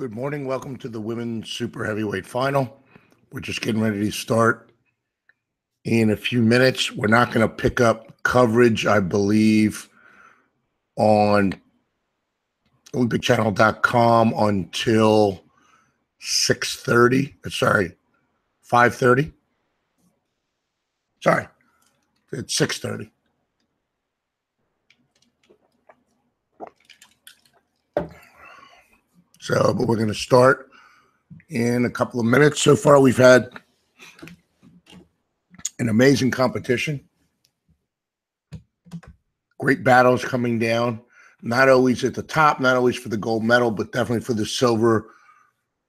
Good morning. Welcome to the Women's Super Heavyweight Final. We're just getting ready to start in a few minutes. We're not going to pick up coverage, I believe, on OlympicChannel.com until 6:30. Sorry, 5:30. Sorry, it's 6:30. But we're going to start in a couple of minutes. So far, we've had an amazing competition. Great battles coming down. Not always at the top, not always for the gold medal, but definitely for the silver,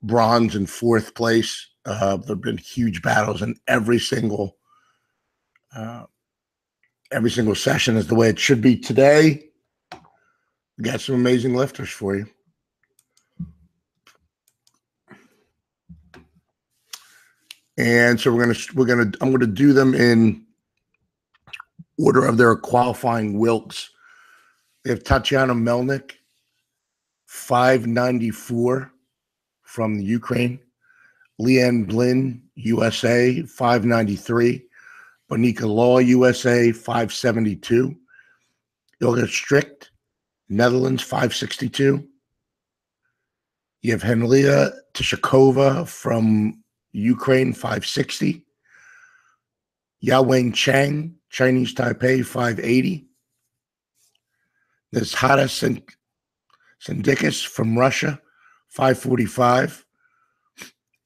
bronze, and fourth place. There have been huge battles in every single session is the way it should be today. We got some amazing lifters for you. And so I'm gonna do them in order of their qualifying wilks. They have Tatiana Melnik, 594 from the Ukraine. Leanne Blinn, USA, 593. Bonica Law, USA, 572. Ilga Strict, Netherlands, 562. You have Henlia Tishakova from Ukraine, 560. Yawang Chang, Chinese Taipei, 580. There's Hada Sendikis from Russia, 545.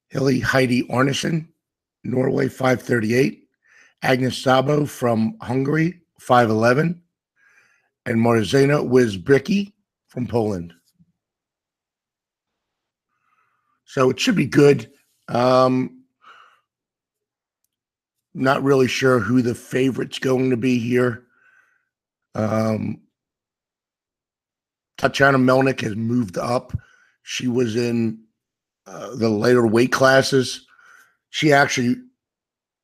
Hilly Heidi Arnesen, Norway, 538. Agnes Sabo from Hungary, 511. And Marzena Wizbricki from Poland. So it should be good. Not really sure who the favorite's going to be here. Tatiana Melnik has moved up. She was in the later weight classes. She actually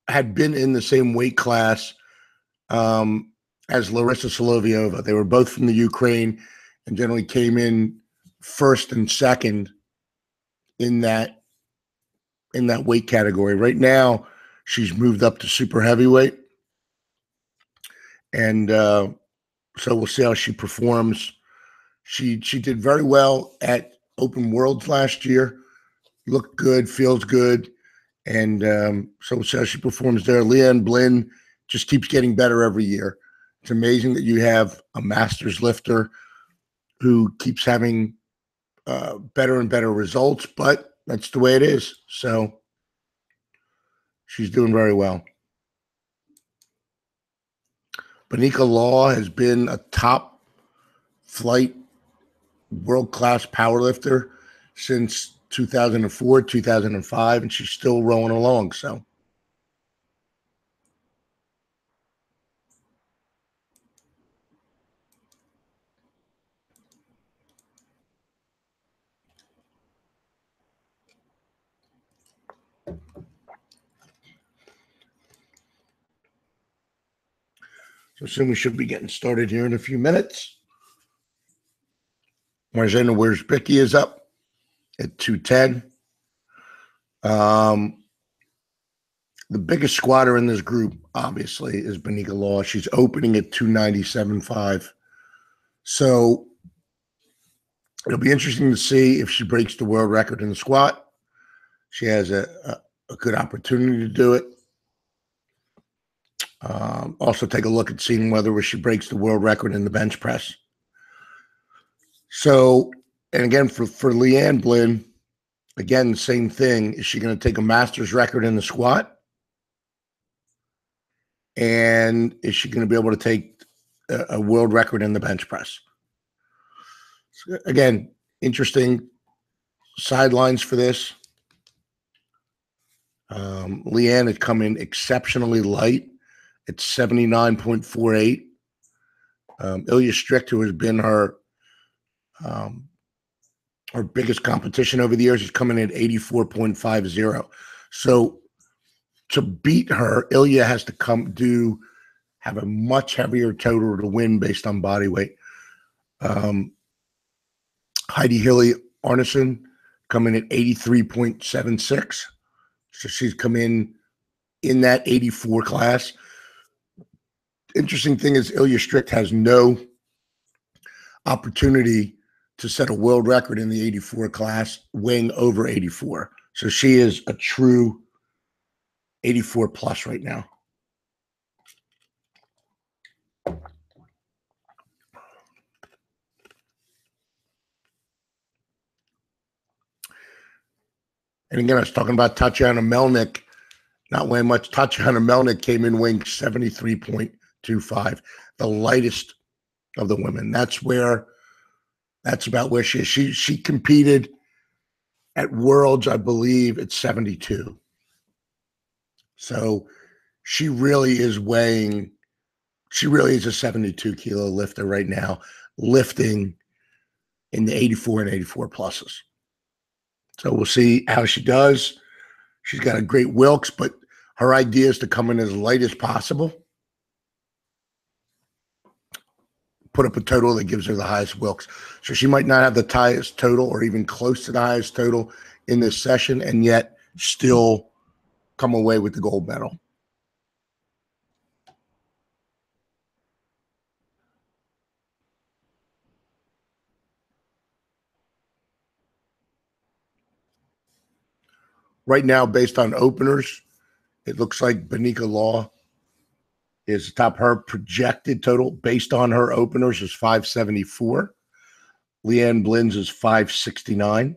had been in the same weight class as Larissa Solovyova. They were both from the Ukraine and generally came in first and second in that weight category. Right now, she's moved up to super heavyweight. And so we'll see how she performs. She did very well at Open Worlds last year. Looked good, feels good. And so we'll see how she performs there. Leanne Blinn just keeps getting better every year. It's amazing that you have a Masters lifter who keeps having better and better results, but that's the way it is. So she's doing very well. Bonica Law has been a top flight world-class powerlifter since 2004, 2005, and she's still rolling along. So soon we should be getting started here in a few minutes. Marzena Wierzbicki is up at 210. The biggest squatter in this group, obviously, is Bonica Law. She's opening at 297.5. So it'll be interesting to see if she breaks the world record in the squat. She has a good opportunity to do it. Also take a look at seeing whether she breaks the world record in the bench press. So, and again, for Leanne Blinn, again, same thing. Is she going to take a Masters record in the squat? And is she going to be able to take a world record in the bench press? So again, interesting sidelines for this. Leanne had come in exceptionally light. It's 79.48. Ilya Strict, who has been her biggest competition over the years, is coming in at 84.50. So to beat her, Ilya has to have a much heavier total to win based on body weight. Heidi Hilly Arnesen come in at 83.76. So she's come in that 84 class. Interesting thing is Ilya Strict has no opportunity to set a world record in the 84 class weighing over 84. So she is a true 84 plus right now. And again, I was talking about Tatiana Melnick not weighing much. Tatiana Melnick came in weighing 73.25, the lightest of the women. That's about where she is. She competed at Worlds, I believe, at 72. So she really is a 72 kilo lifter right now, lifting in the 84 and 84 pluses. So we'll see how she does. She's got a great Wilks, but her idea is to come in as light as possible, put up a total that gives her the highest Wilks. So she might not have the highest total or even close to the highest total in this session, and yet still come away with the gold medal. Right now, based on openers, it looks like Benika Law is top. Her projected total based on her openers is 574. Leanne Blin's is 569.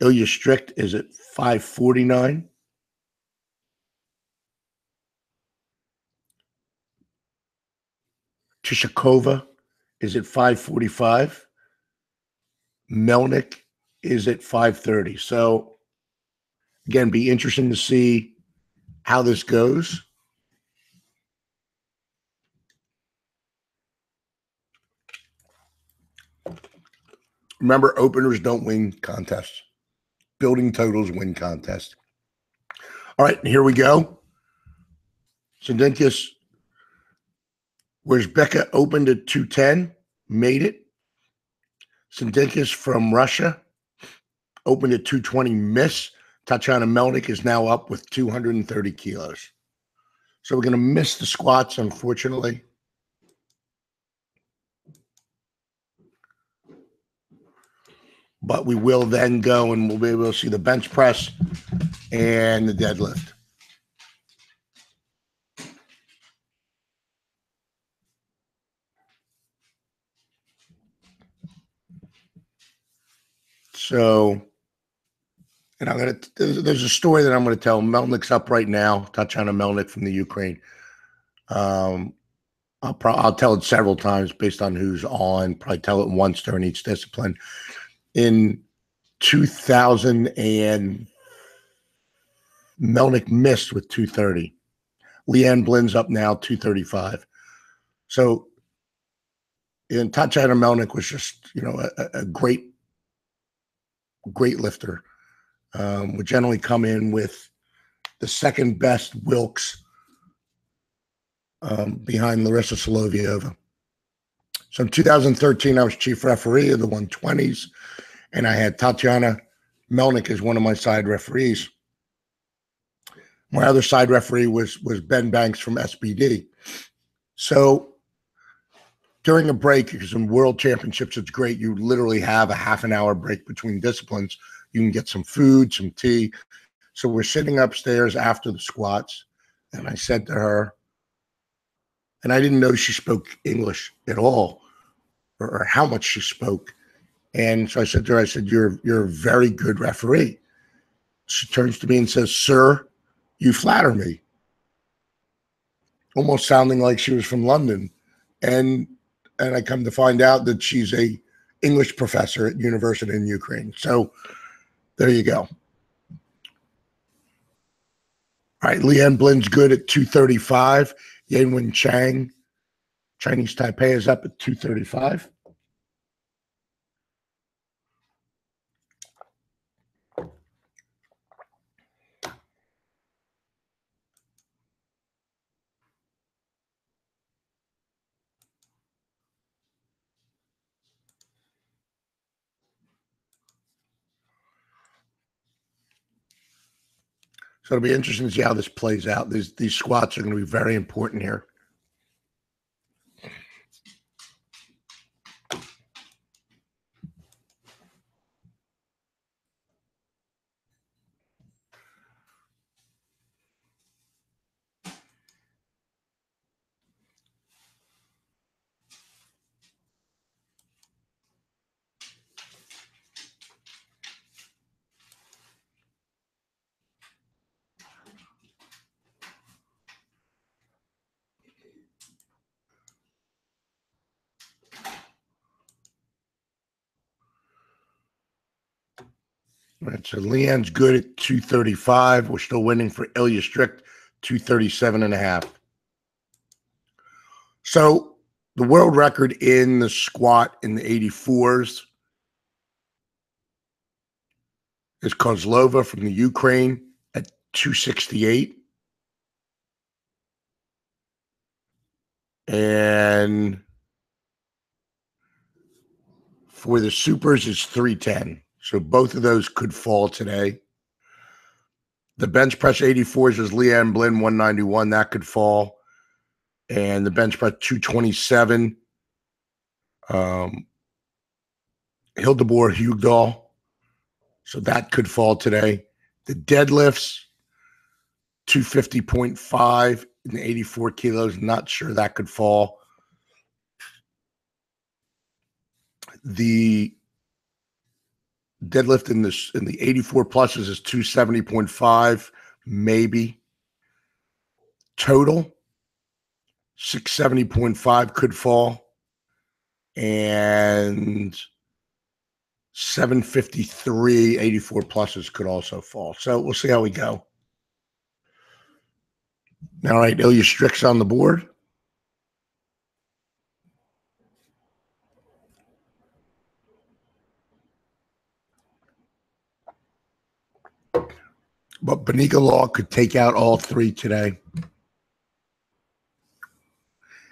Ilya Strict is at 549. Tishakova is at 545. Melnick is at 530. So again, be interesting to see how this goes. Remember, openers don't win contests. Building totals win contests. All right, here we go. Sendinkas, where's Becca opened at 210, made it. Sendinkas from Russia opened at 220, miss. Tatiana Melnick is now up with 230 kilos. So we're going to miss the squats, unfortunately. But we will then go and we'll be able to see the bench press and the deadlift. So, and there's a story that I'm going to tell. Melnick's up right now. Tatiana Melnick from the Ukraine. I'll tell it several times based on who's on. Probably tell it once during each discipline. In 2000, and Melnick missed with 230. Leanne Blin's up now 235. So, and Tatiana Melnick was just a great lifter. Would generally come in with the second best Wilks behind Larissa Solovyova. So in 2013, I was chief referee of the 120s, and I had Tatiana Melnick as one of my side referees. My other side referee was Ben Banks from SBD. So during a break, because in world championships, it's great. You literally have a half an hour break between disciplines. You can get some food, some tea. So we're sitting upstairs after the squats, and I said to her, and I didn't know she spoke English at all, or how much she spoke. And so I said to her, you're a very good referee. She turns to me and says, "Sir, you flatter me." Almost sounding like she was from London. And I come to find out that she's a English professor at university in Ukraine. So there you go. All right, Leanne Blin's good at 235. Yenwen Chang, Chinese Taipei, is up at 235. So it'll be interesting to see how this plays out. These squats are going to be very important here. All right, so Leanne's good at 235. We're still winning for Ilya Strict, 237.5. So the world record in the squat in the 84s is Kozlova from the Ukraine at 268. And for the supers, it's 310. So both of those could fall today. The bench press 84s is Leanne Blinn 191. That could fall. And the bench press 227. Hildebor Hugdahl. So that could fall today. The deadlifts 250.5 in the 84 kilos. Not sure that could fall. The deadlift in the 84 pluses is 270.5, maybe. Total 670.5 could fall. And 753 84 pluses could also fall. So we'll see how we go. All right, Ilya Strick's on the board. But Benika Law could take out all three today.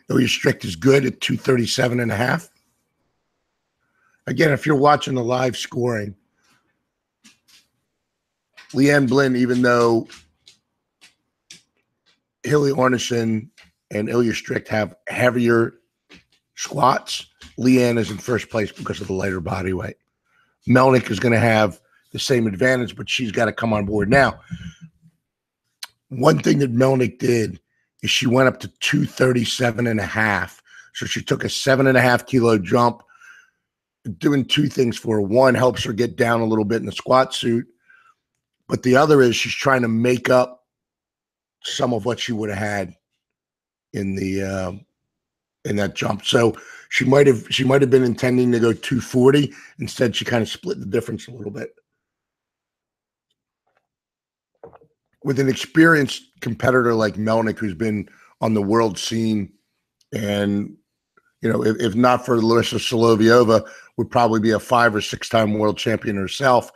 Ilya Strick is good at 237.5. Again, if you're watching the live scoring, Leanne Blinn, even though Hilly Ornison and Ilya Strick have heavier squats, Leanne is in first place because of the lighter body weight. Melnick is going to have the same advantage, but she's got to come on board. Now, one thing that Melnick did is she went up to 237.5. So she took a 7.5 kilo jump, doing two things for her. One, helps her get down a little bit in the squat suit. But the other is she's trying to make up some of what she would have had in the in that jump. So she might have been intending to go 240. Instead, she kind of split the difference a little bit. With an experienced competitor like Melnick, who's been on the world scene, and if not for Larissa Solovyova, would probably be a 5 or 6 time world champion herself.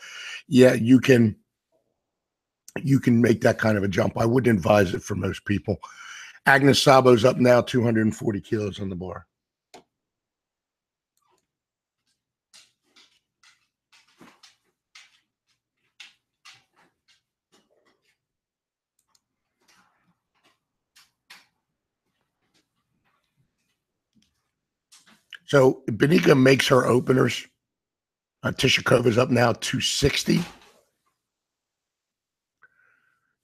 Yeah, you can make that kind of a jump. I wouldn't advise it for most people. Agnes Sabo's up now, 240 kilos on the bar. So Benika makes her openers. Tishakova's up now, 260.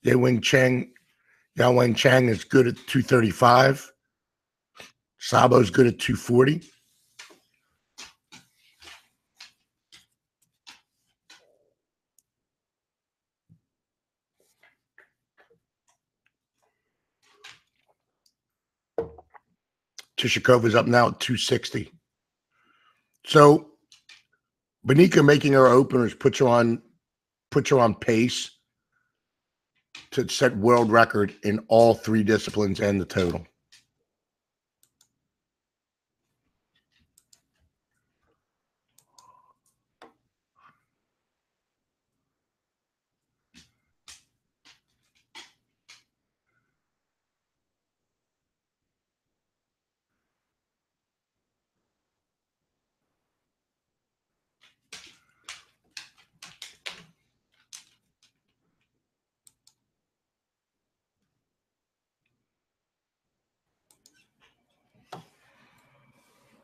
Yao Wing Chang is good at 235. Sabo's good at 240. Tishakova's up now at 260. So Benika making her openers puts her on pace to set world record in all 3 disciplines and the total.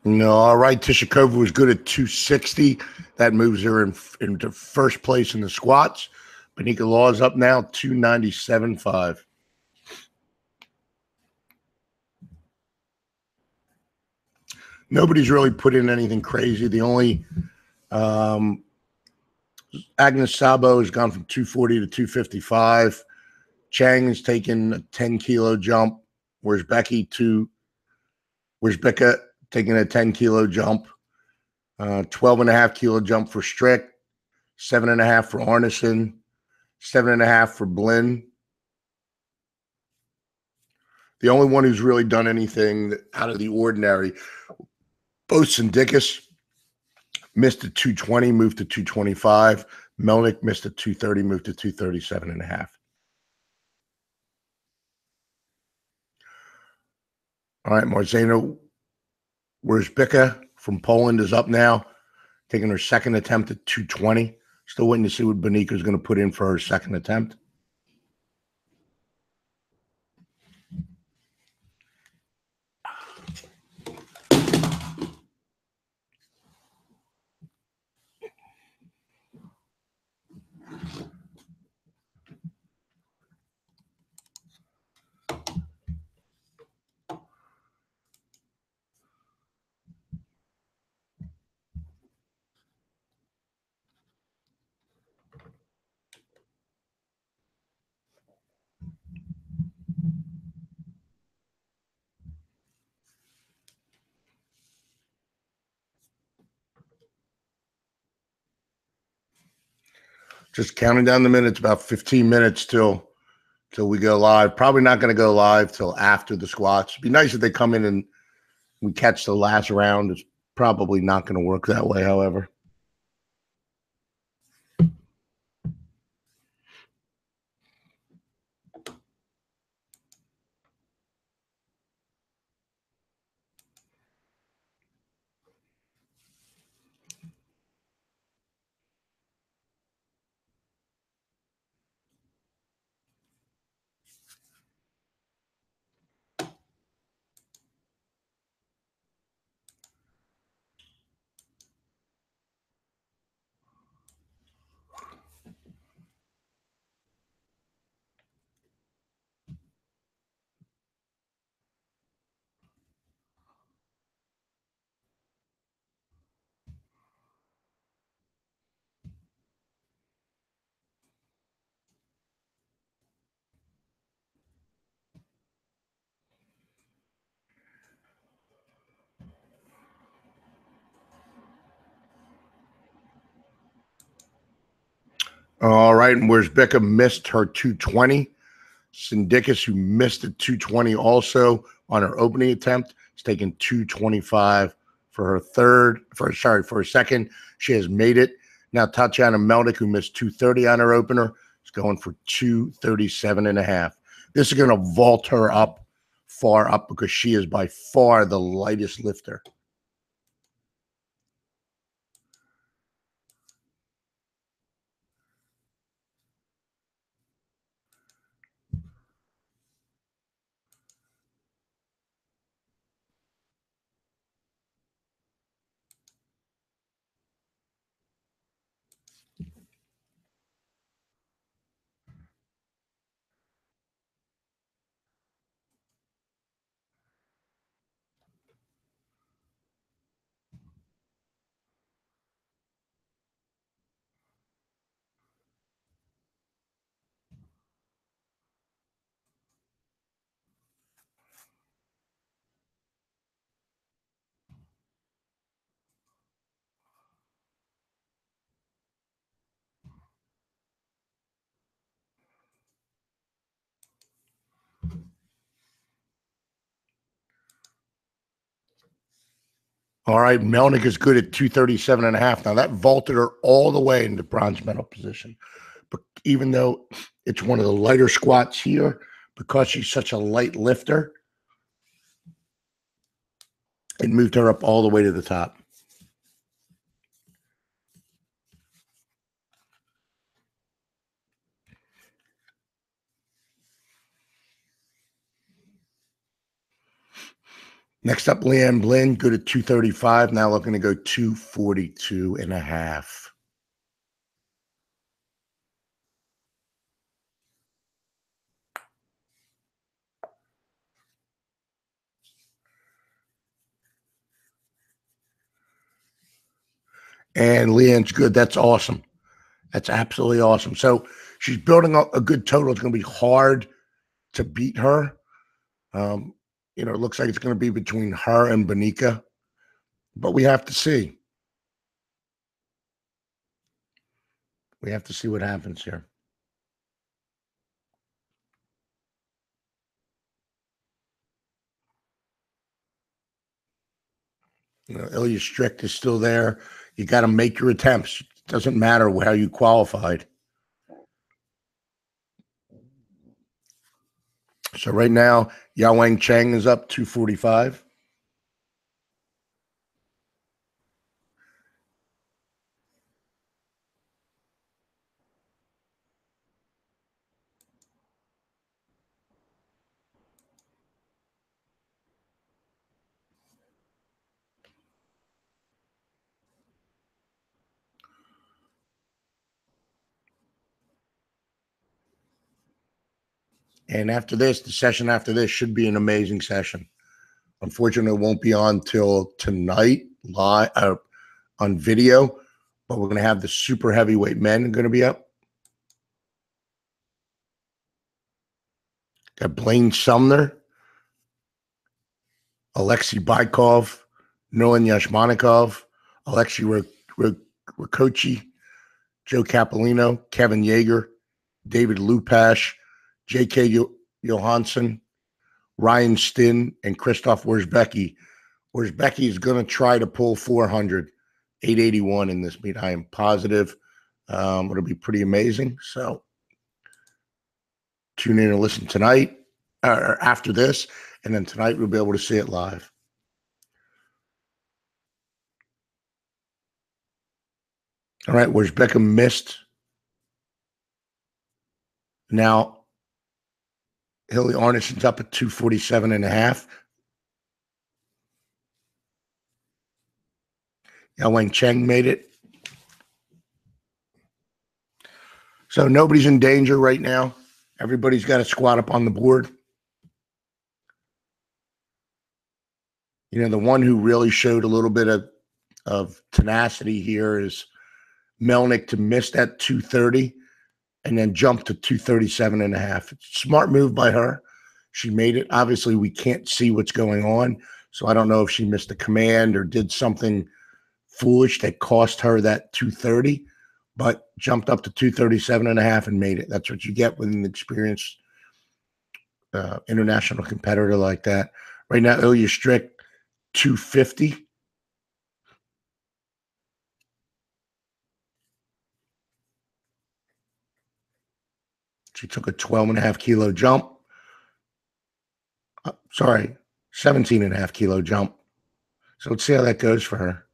No, all right. Tishikova was good at 260. That moves her into first place in the squats. Benika Law's up now, 297.5. Nobody's really put in anything crazy. The only Agnes Sabo has gone from 240 to 255. Chang has taken a 10-kilo jump. Where's Becca taking a 10-kilo jump? 12.5-kilo jump for Strick, 7.5 for Arneson, 7.5 for Blinn. The only one who's really done anything out of the ordinary, both Sindicus missed at 220, moved to 225. Melnick missed at 230, moved to 237.5. All right, Marzena Wierzbicka from Poland is up now, taking her second attempt at 220. Still waiting to see what Benika is going to put in for her second attempt. Just counting down the minutes, about 15 minutes till we go live. Probably not going to go live till after the squats. It'd be nice if they come in and we catch the last round. It's probably not going to work that way, however. All right, and where's Becca missed her 220. Sindicus, who missed at 220 also on her opening attempt, is taking 225 for her second. She has made it. Now Tatiana Melnick, who missed 230 on her opener, is going for 237.5. This is going to vault her up far up because she is by far the lightest lifter. All right, Melnick is good at 237.5. Now that vaulted her all the way into bronze medal position. But even though it's one of the lighter squats here, because she's such a light lifter, it moved her up all the way to the top. Next up, Leanne Blinn, good at 235. Now looking to go 242.5. And Leanne's good. That's awesome. That's absolutely awesome. So she's building up a good total. It's going to be hard to beat her. It looks like it's going to be between her and Benica, but we have to see. We have to see what happens here. Ilya Strick is still there. You got to make your attempts. It doesn't matter how you qualified. So right now, Yao Wang Cheng is up 245. And after this, the session after this should be an amazing session. Unfortunately, it won't be on till tonight live on video, but we're going to have the super heavyweight men going to be up. Got Blaine Sumner, Alexei Bykov, Nolan Yashmanikov, Alexei Rakochi, Joe Capolino, Kevin Yeager, David Lupash, J.K. Johansson, Ryan Stinn, and Christoph Wierzbicki. Wierzbicki is going to try to pull 400, 881 in this meet. I am positive. It'll be pretty amazing. So tune in and listen tonight or after this, and then tonight we'll be able to see it live. All right, Wierzbicki missed. Now, Hilly Arneson's up at 247.5. Yao Wang Cheng made it. So nobody's in danger right now. Everybody's got a squat up on the board. The one who really showed a little bit of tenacity here is Melnick to miss that 230 and then jump to 237.5. Smart move by her. She made it. Obviously, we can't see what's going on, so I don't know if she missed a command or did something foolish that cost her that 230, but jumped up to 237.5 and made it. That's what you get with an experienced international competitor like that. Right now, Ilya Strick, 250. She took a 12.5 kilo jump. 17.5 kilo jump. So let's see how that goes for her.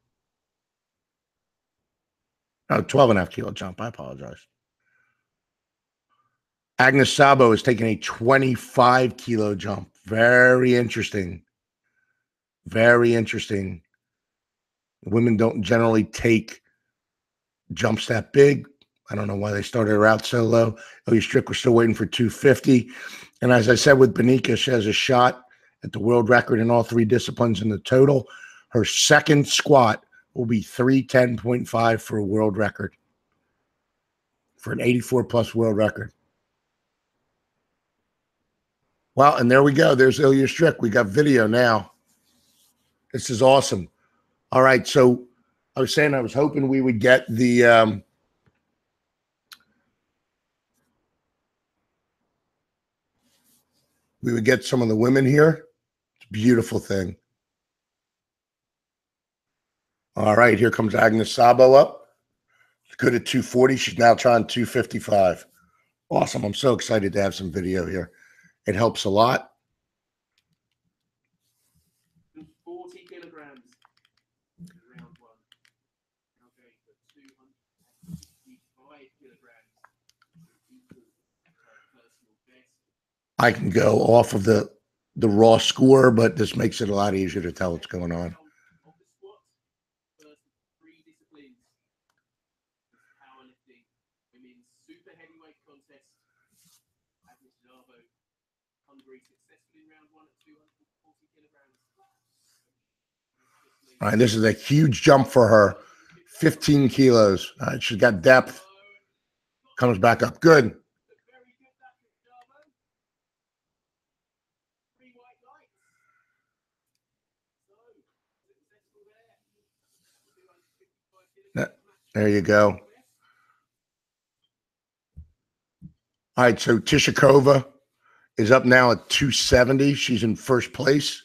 No, 12.5 kilo jump. I apologize. Agnes Sabo is taking a 25 kilo jump. Very interesting. Very interesting. Women don't generally take jumps that big. I don't know why they started her out so low. Ilya Strick was still waiting for 250. And as I said with Benica, she has a shot at the world record in all three disciplines in the total. Her second squat will be 310.5 for a world record, for an 84-plus world record. Well, and there we go. There's Ilya Strick. We got video now. This is awesome. All right, so I was saying I was hoping we would get the we would get some of the women here. It's a beautiful thing. All right, here comes Agnes Sabo up. She's good at 240. She's now trying 255. Awesome. I'm so excited to have some video here. It helps a lot. 40 kilograms. Round one. Okay, so 255 kilograms. I can go off of the the raw score, but this makes it a lot easier to tell what's going on. Of the squat, first of 3 disciplines. Powerlifting, women's super heavyweight contest. Agnes Jarbo, Hungary, successfully in round 1 at 240 kilograms. All right, this is a huge jump for her. 15 kilos. All right, she's got depth. Comes back up. Good. Very good, Agnes Jarbo. 3 white lights. So, successful there. 255 kilograms. There you go. All right, so Tishakova is up now at 270. She's in first place.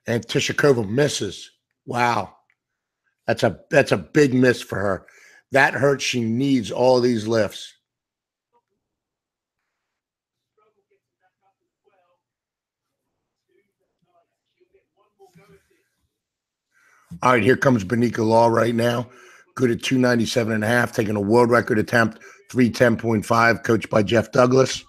And Tishakova misses. Wow. That's a big miss for her. That hurts. She needs all these lifts. All right, here comes Benika Law right now. Good at 297.5, taking a world record attempt, 310.5, coached by Jeff Douglas.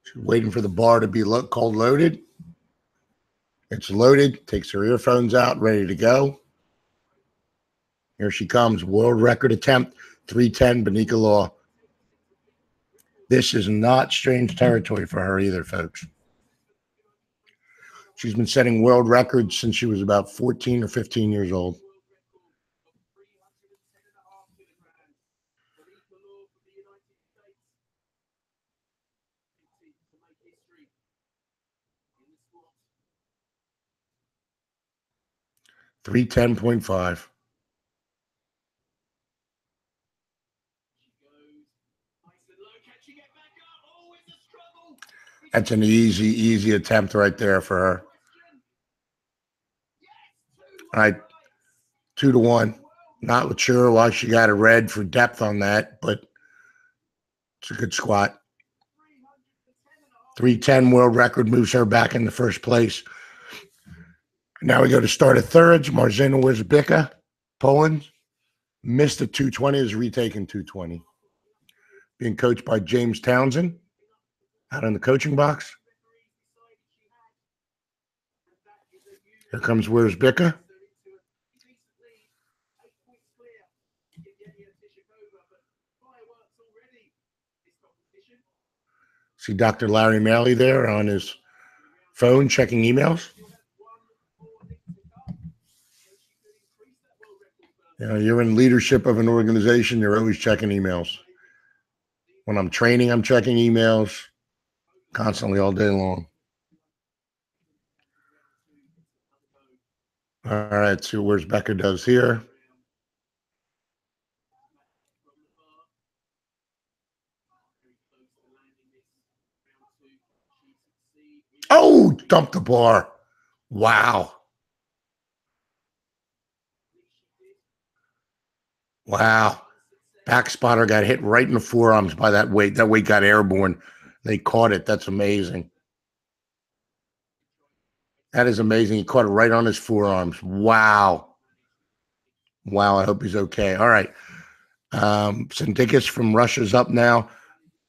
She's waiting for the bar to be called loaded. It's loaded. Takes her earphones out, ready to go. Here she comes. World record attempt, 310, Benika Law. This is not strange territory for her either, folks. She's been setting world records since she was about 14 or 15 years old. $310.5. That's an easy attempt right there for her. All right, 2-1. Not sure why she got a red for depth on that, but it's a good squat. 310 world record moves her back in the first place. Now we go to start at thirds. Marzyna Wierzbicka, Poland. Missed the 220, is retaking 220. Being coached by James Townsend out in the coaching box. Here comes Wierzbicka. See Dr. Larry Malley there on his phone checking emails. You know, you're in leadership of an organization, you're always checking emails. When I'm training, I'm checking emails constantly all day long. All right, see what Wierzbicka does here. Oh, dumped the bar. Wow. Wow. Back spotter got hit right in the forearms by that weight. That weight got airborne. They caught it. That's amazing. That is amazing. He caught it right on his forearms. Wow. Wow. I hope he's okay. All right. Sendikis from Russia's up now.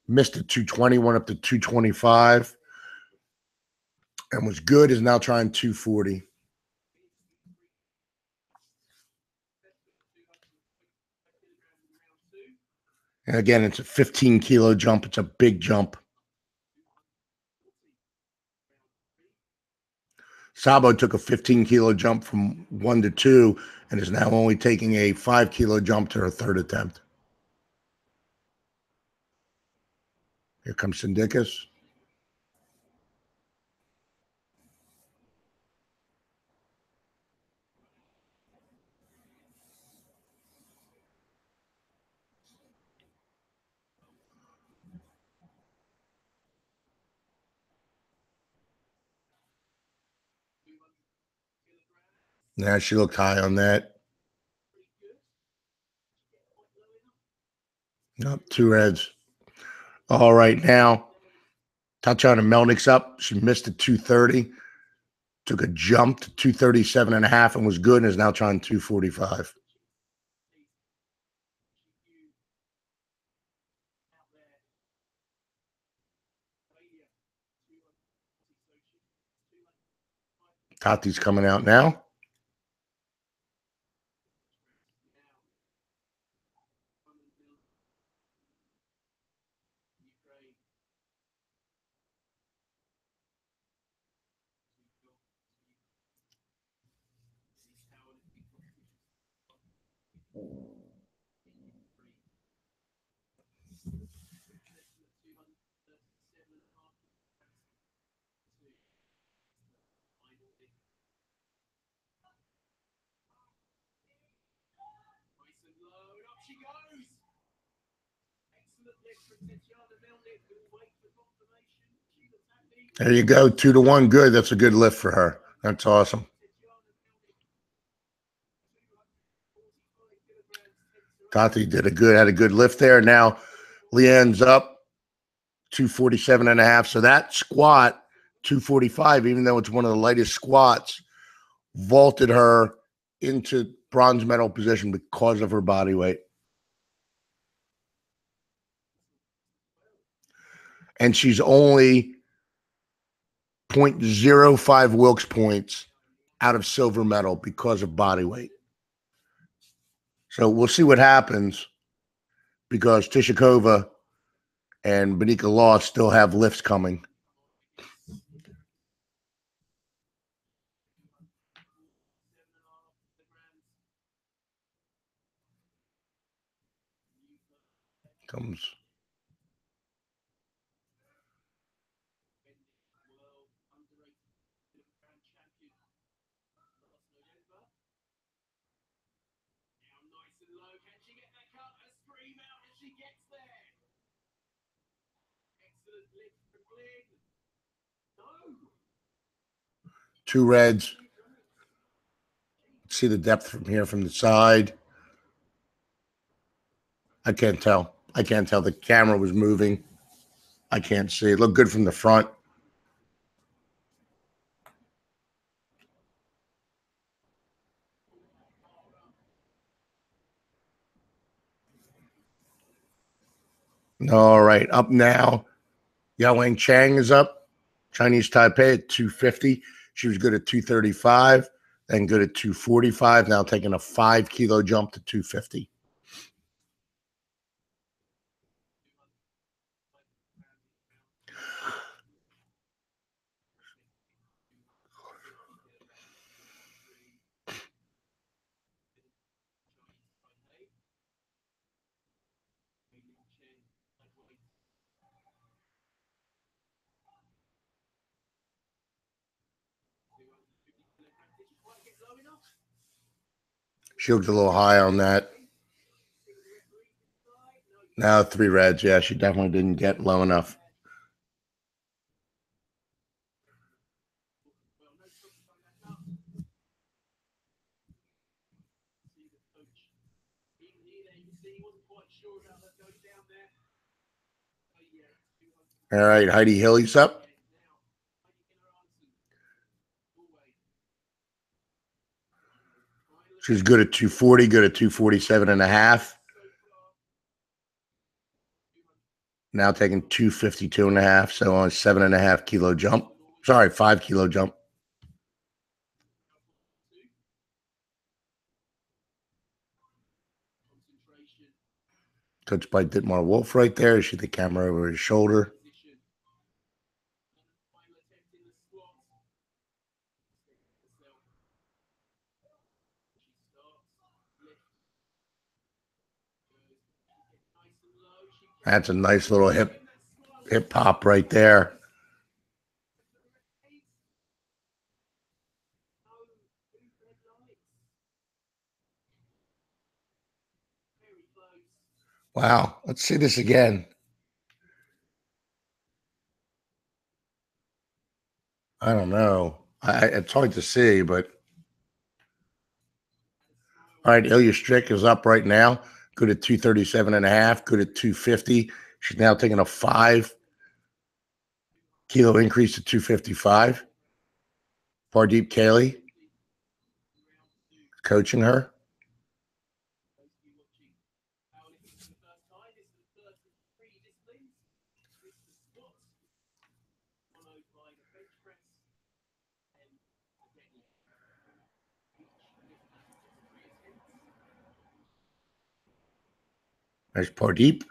Missed at 220, went up to 225. And was good, is now trying 240. And again, it's a 15-kilo jump. It's a big jump. Sabo took a 15-kilo jump from 1 to 2 and is now only taking a 5-kilo jump to her third attempt. Here comes Sindicus. Now she looked high on that. Nope, 2 reds. All right, now Tatiana Melnick's up. She missed at 230. Took a jump to 237.5 and was good and is now trying 245. Tati's coming out now. There you go, 2 to 1. Good. That's a good lift for her. That's awesome. Tati had a good lift there. Now Leanne's up 247.5. So that squat, 245, even though it's one of the lightest squats, vaulted her into bronze medal position because of her body weight. And she's only 0.05 Wilks points out of silver medal because of body weight. So we'll see what happens because Tishakova and Benika Law still have lifts coming. Comes two reds. See the depth from here from the side. I can't tell. I can't tell. The camera was moving. I can't see. It looked good from the front. All right, up now. Yaoling Chang is up. Chinese Taipei at 250. She was good at 235, then good at 245. Now taking a 5-kilo jump to 250. She looked a little high on that. Now 3 reds. Yeah, she definitely didn't get low enough. All right, Heidi Hilly's up. She's good at 240, good at 247.5. Now taking 252.5, so on a 7.5-kilo jump. Sorry, 5-kilo jump. Coached by Dietmar Wolf right there. You see the camera over his shoulder. That's a nice little hip pop right there. Wow. Let's see this again. I don't know. It's hard to see, but all right. Ilya Strick is up right now. Good at 237.5. Good at 250. She's now taking a 5-kilo increase to 255. Pardeep Kaylee coaching her. There's Pardeep.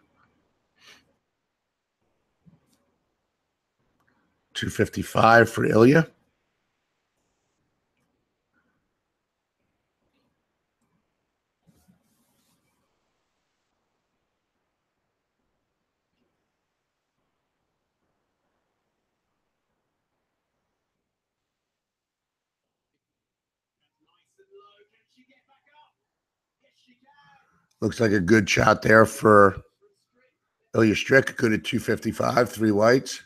255 for Ilya. Looks like a good shot there for Ilya Strick. Good at 255, 3 whites.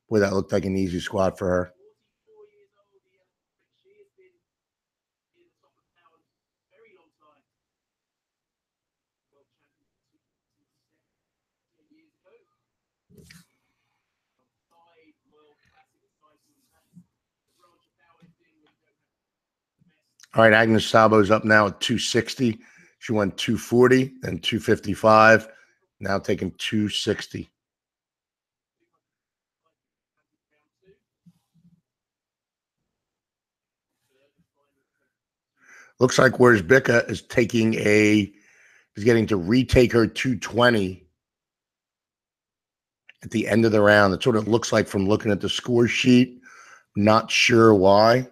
Boy, that looked like an easy squat for her. All right, Agnes Sabo's up now at 260. She went 240, then 255, now taking 260. Looks like whereas Bicca is getting to retake her 220 at the end of the round. That's what it looks like from looking at the score sheet. Not sure why.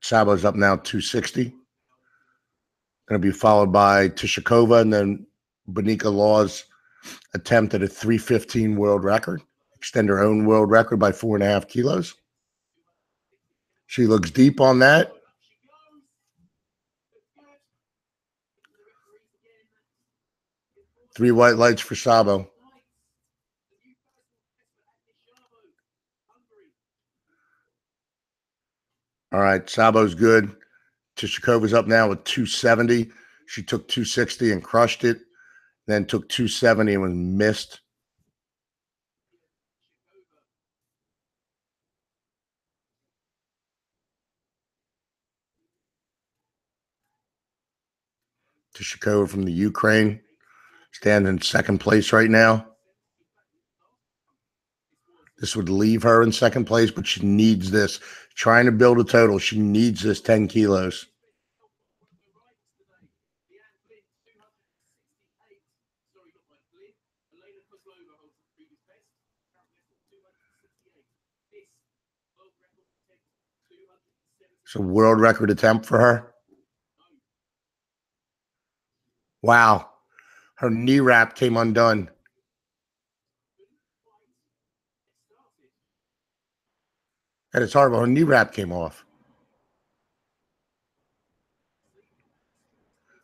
Sabo's up now 260. Going to be followed by Tishakova and then Bonica Law's attempt at a 315 world record. Extend her own world record by 4.5 kilos. She looks deep on that. Three white lights for Sabo. All right, Sabo's good. Tishakova's up now with 270. She took 260 and crushed it, then took 270 and was missed. Tishakova from the Ukraine, standing in second place right now. This would leave her in second place, but she needs this. Trying to build a total, she needs this 10 kilos. It's a world record attempt for her. Wow. Her knee wrap came undone. And it's horrible. Her knee wrap came off.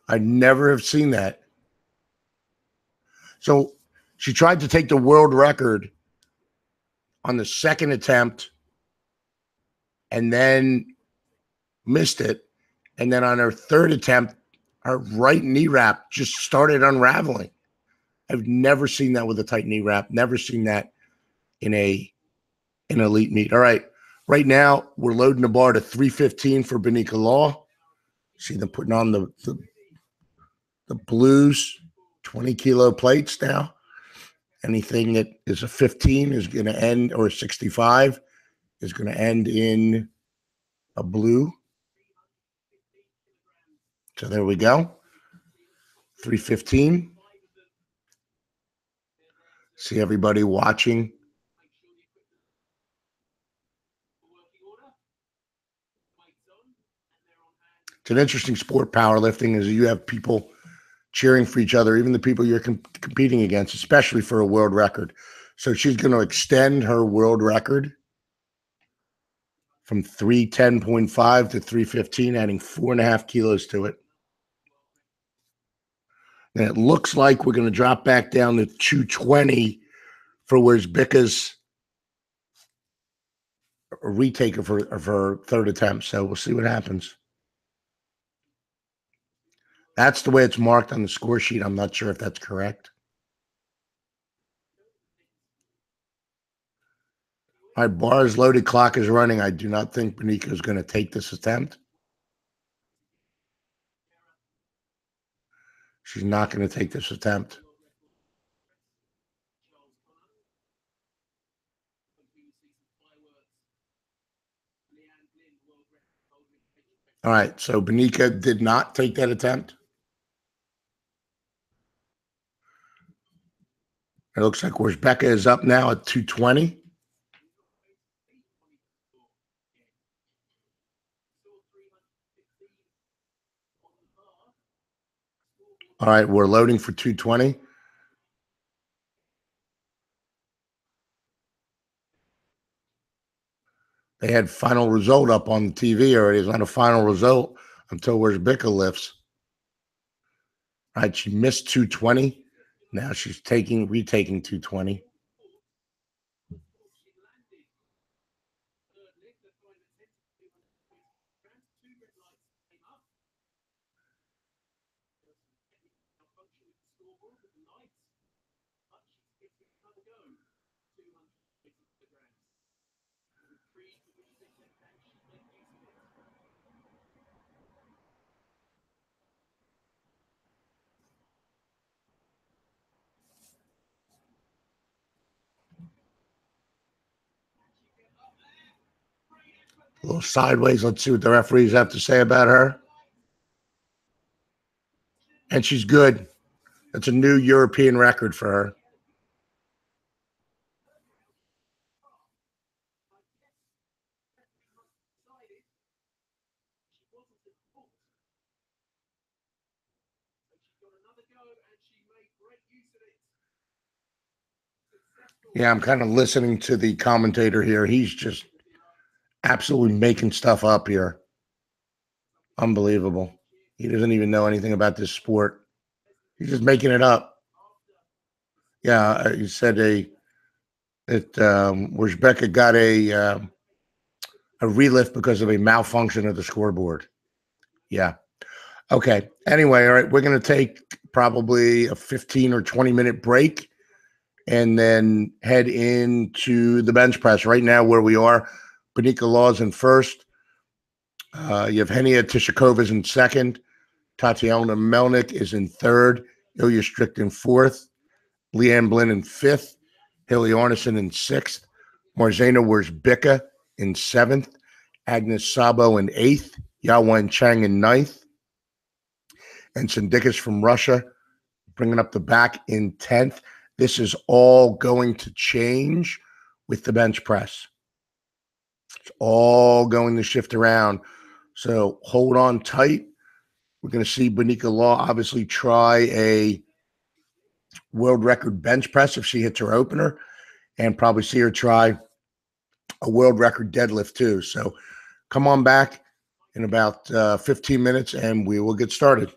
I never have seen that. So she tried to take the world record on the second attempt and then missed it. And then on her third attempt, her right knee wrap just started unraveling. I've never seen that with a tight knee wrap. Never seen that in an elite meet. All right. Right now, we're loading the bar to 315 for Bonica Law. See them putting on the blues 20-kilo plates now. Anything that is a 15 is going to end, or a 65 is going to end in a blue. So there we go. 315. See everybody watching. It's an interesting sport, powerlifting, is you have people cheering for each other, even the people you're competing against, especially for a world record. So she's going to extend her world record from 310.5 to 315, adding 4.5 kilos to it. And it looks like we're going to drop back down to 220 for Wierzbicka's retake of her third attempt. So we'll see what happens. That's the way it's marked on the score sheet. I'm not sure if that's correct. All right, bar is loaded, clock is running. I do not think Bonica is going to take this attempt. She's not going to take this attempt. All right, so Bonica did not take that attempt. It looks like Wierzbicka is up now at 220. All right, we're loading for 220. They had final result up on the TV already. It's not a final result until Wierzbicka lifts. All right, she missed 220. Now she's retaking 220. A little sideways. Let's see what the referees have to say about her. And she's good. That's a new European record for her. Yeah, I'm kind of listening to the commentator here. He's just absolutely making stuff up here. Unbelievable. He doesn't even know anything about this sport. He's just making it up. Yeah, he said Wierzbicka got a relift because of a malfunction of the scoreboard. Yeah. Okay. Anyway, all right, we're going to take probably a 15 or 20-minute break and then head into the bench press. Right now, where we are, Bonica Law's in first. Yevgenia Tishakova is in second. Tatiana Melnick is in third. Ilya Strick in fourth. Leanne Blinn in fifth. Haley Arneson in sixth. Marzena Wierzbicka in seventh. Agnes Sabo in eighth. Yawen Chang in ninth. And Sindikis from Russia bringing up the back in 10th. This is all going to change with the bench press. It's all going to shift around. So hold on tight. We're going to see Bonica Law obviously try a world record bench press if she hits her opener, and probably see her try a world record deadlift too. So come on back in about 15 minutes and we will get started.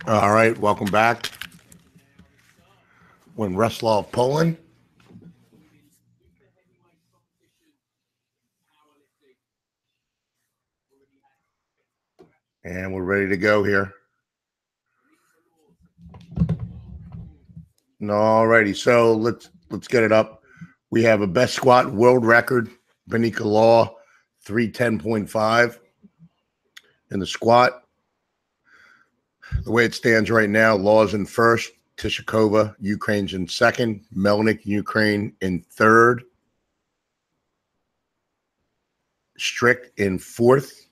All right, welcome back. When wrestler of Poland. women's super heavyweight competition powerlifting. Already had And we're ready to go here. All righty, so let's get it up. We have a best squat world record, Benika Law, 310.5 in the squat. The way it stands right now, Law's in first, Tishakova, Ukraine's in second, Melnick, Ukraine in third, Strick in fourth,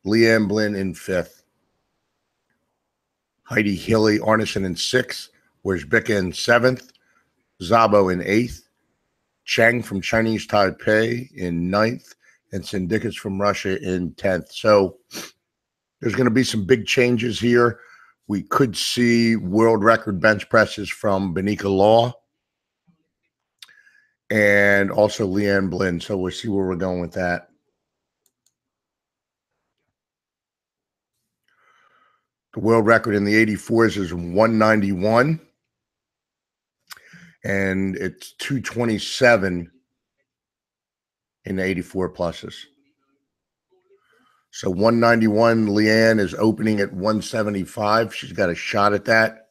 Leanne Blinn in fifth, Heidi Hilly Arneson in sixth, Wierzbicka in seventh, Zabo in eighth, Chang from Chinese Taipei in ninth, and Sindikas from Russia in 10th. So there's going to be some big changes here. We could see world record bench presses from Benika Law and also Leanne Blinn. So we'll see where we're going with that. The world record in the 84s is 191, and it's 227 in the 84 pluses. So 191, Leanne is opening at 175. She's got a shot at that.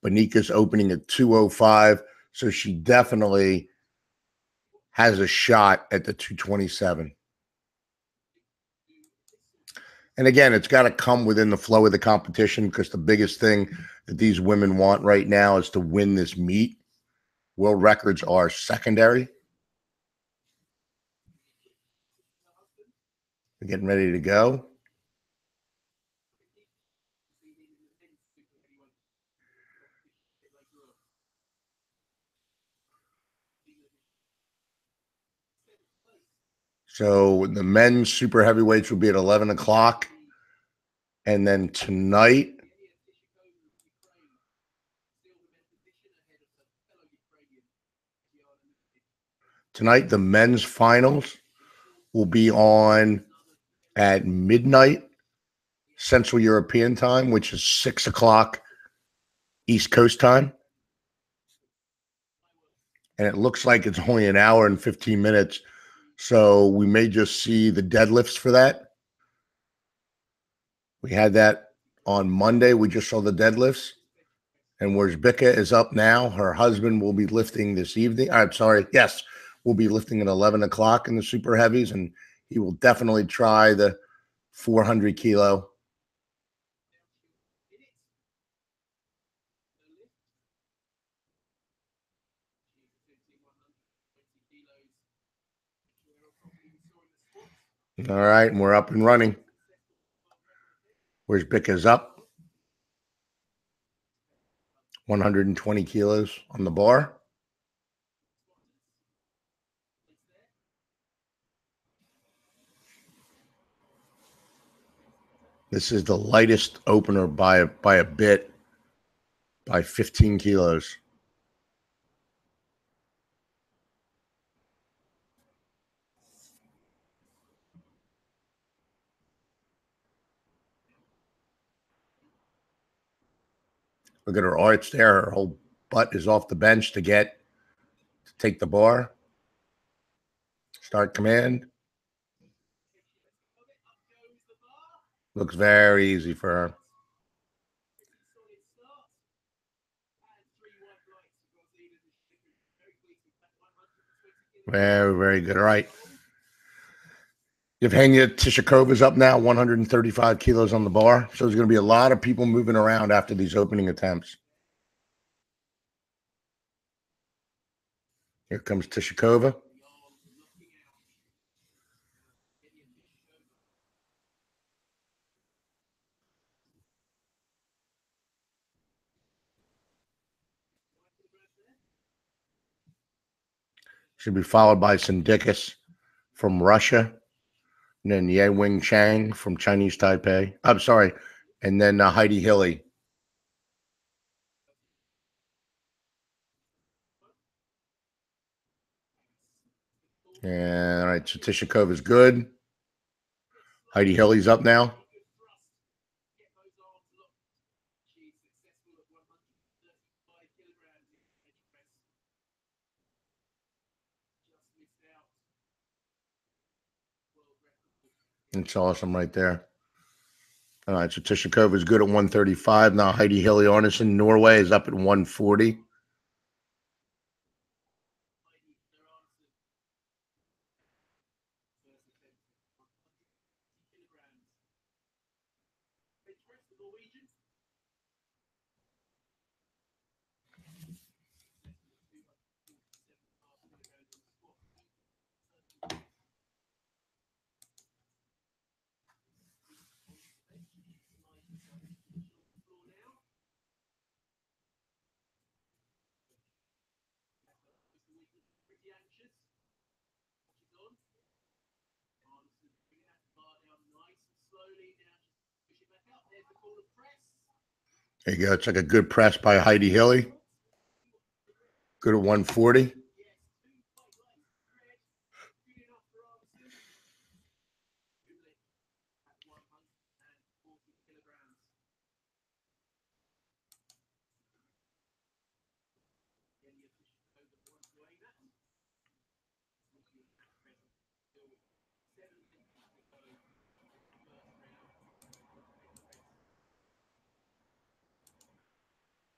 Benika's opening at 205. So she definitely has a shot at the 227. And again, it's got to come within the flow of the competition, because the biggest thing that these women want right now is to win this meet. World records are secondary. We're getting ready to go. So the men's super heavyweights will be at 11 o'clock. And then tonight, the men's finals will be on at midnight Central European time, which is 6 o'clock East Coast time. And it looks like it's only an hour and 15 minutes. So we may just see the deadlifts for that. We had that on Monday. We just saw the deadlifts. And Wierzbicka is up now. Her husband will be lifting this evening. I'm sorry. Yes, we'll be lifting at 11 o'clock in the super heavies. And he will definitely try the 400 kilo. All right, and we're up and running. Wierzbicka's up. 120 kilos on the bar. This is the lightest opener by a bit, by 15 kilos. Look at her arch there. Her whole butt is off the bench to take the bar. Start command. Looks very easy for her. Very, very good. All right. Yevgenia Tishakova is up now, 135 kilos on the bar. So there's going to be a lot of people moving around after these opening attempts. Here comes Tishakova. Should be followed by Sindikas from Russia. And then Ye Wing Chang from Chinese Taipei. I'm sorry. And then Heidi Hilly. And all right, so Tishakova is good. Heidi Hilly's up now. 135 kilograms in bench press. Just missed out. World record. It's awesome right there. All right, so Tishikova is good at 135. Now Heidi Hilly Arnesen, Norway, is up at 140. Heidi Hilly first attempt, 150 kilograms. Bench press, the Norwegian. Successful at 247.5 kilograms on squat. Pretty anxious. She's on. Arneson bringing that bar down nice and slowly. Now she's pushing back up. There's the corner press. There you go. It's like a good press by Heidi Hilly. Good at 140. Yes, 2 white lights red. Good enough for Arneson. Good lift at 140 kilograms. Any official code that wants to aim at. Looking at present. Still 7 minutes to go. First round.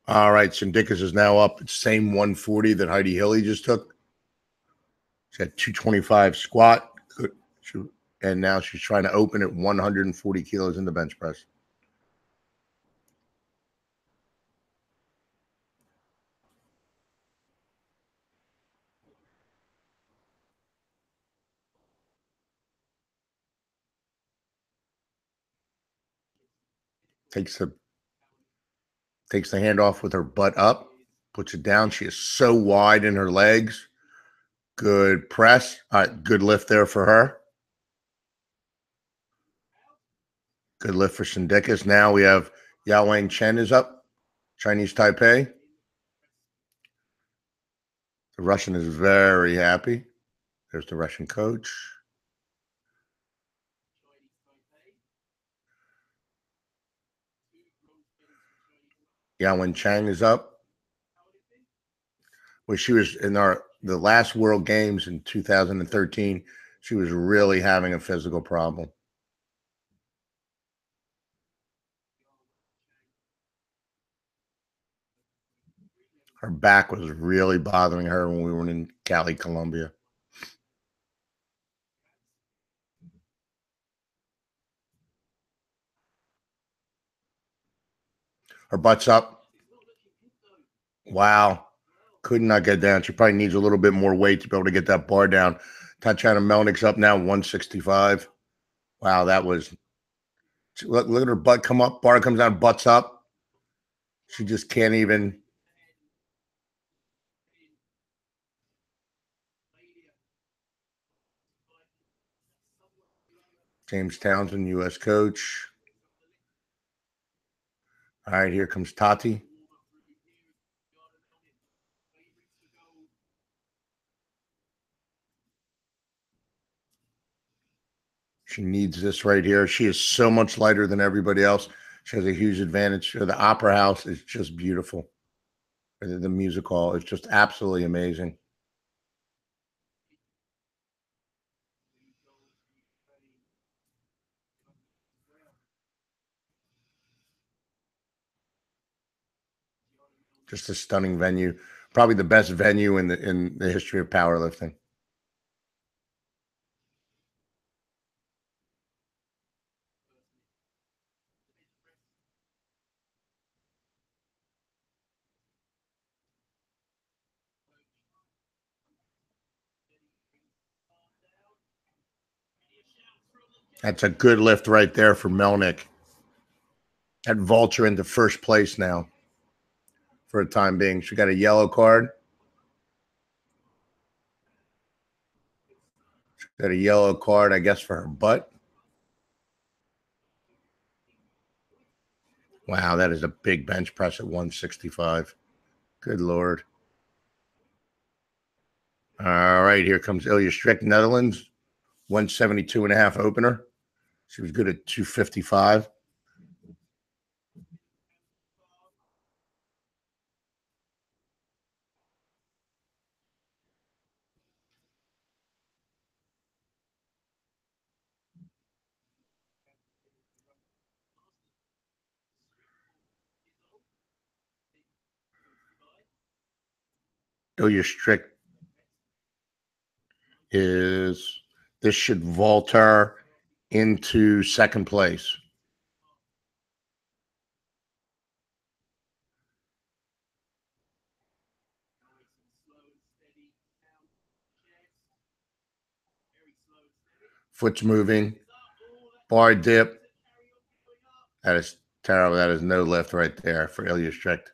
All right, Sindikas is now up at same 140 that Heidi Hilly just took. She's at 225 squat. Good. And now she's trying to open at 140 kilos in the bench press. Takes the hand off with her butt up, puts it down. She is so wide in her legs. Good press. All right, good lift there for her. Good lift for Sindikas. Now we have Yao Wang Chen is up, Chinese Taipei. The Russian is very happy. There's the Russian coach. Yawen Chang is up. Well, she was in the last World Games in 2013. She was really having a physical problem. Her back was really bothering her when we were in Cali, Colombia. Her butt's up. Wow. Could not get down. She probably needs a little bit more weight to be able to get that bar down. Tatiana Melnick's up now, 165. Wow, that was... Look at her butt come up. Bar comes down, butt's up. She just can't even... James Townsend, U.S. coach. All right, here comes Tati. She needs this right here. She is so much lighter than everybody else. She has a huge advantage. The Opera House is just beautiful. The music hall is just absolutely amazing. Just a stunning venue. Probably the best venue in the history of powerlifting. That's a good lift right there for Melnick. That Vulture into first place now for a time being. She got a yellow card. She got a yellow card, I guess, for her butt. Wow, that is a big bench press at 165. Good Lord. All right, here comes Ilya Strick, Netherlands. 172.5 opener. She was good at 255. Ilya Strick is, this should vault her into second place. Foot's moving. Bar dip. That is terrible. That is no lift right there for Ilya Strick.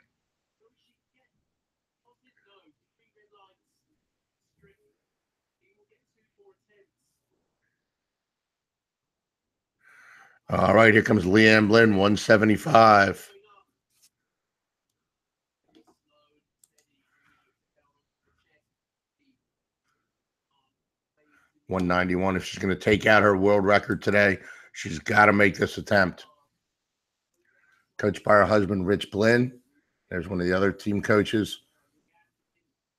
All right, here comes Leanne Blinn, 175. $191. If she's going to take out her world record today, she's got to make this attempt. Coached by her husband, Rich Blinn. There's one of the other team coaches,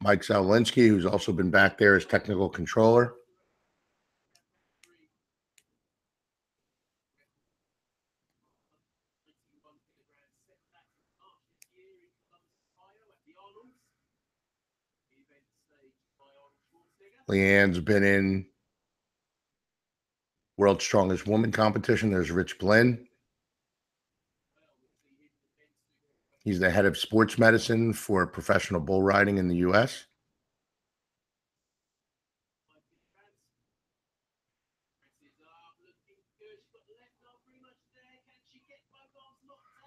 Mike Zawlinski, who's also been back there as technical controller. Leanne's been in World's Strongest Woman competition. There's Rich Blinn. He's the head of sports medicine for professional bull riding in the U.S.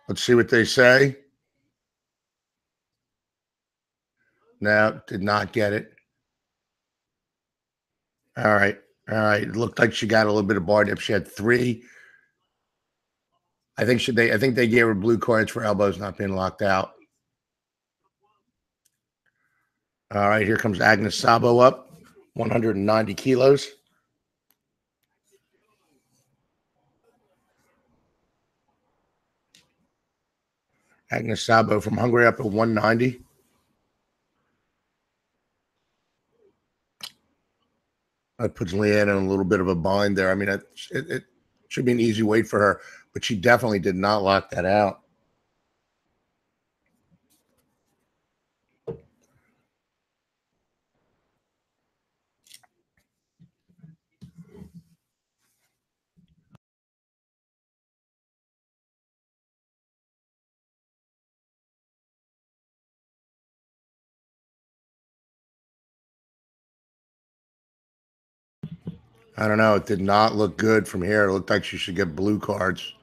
Let's see what they say. No, did not get it. All right. All right. It looked like she got a little bit of bar dip. She had 3. I think they gave her blue cards for elbows not being locked out. All right, here comes Agnes Sabo up, 190 kilos. Agnes Sabo from Hungary up at 190. That puts Leanne in a little bit of a bind there. I mean, it should be an easy weight for her, but she definitely did not lock that out. I don't know. It did not look good from here. It looked like she should get blue cards.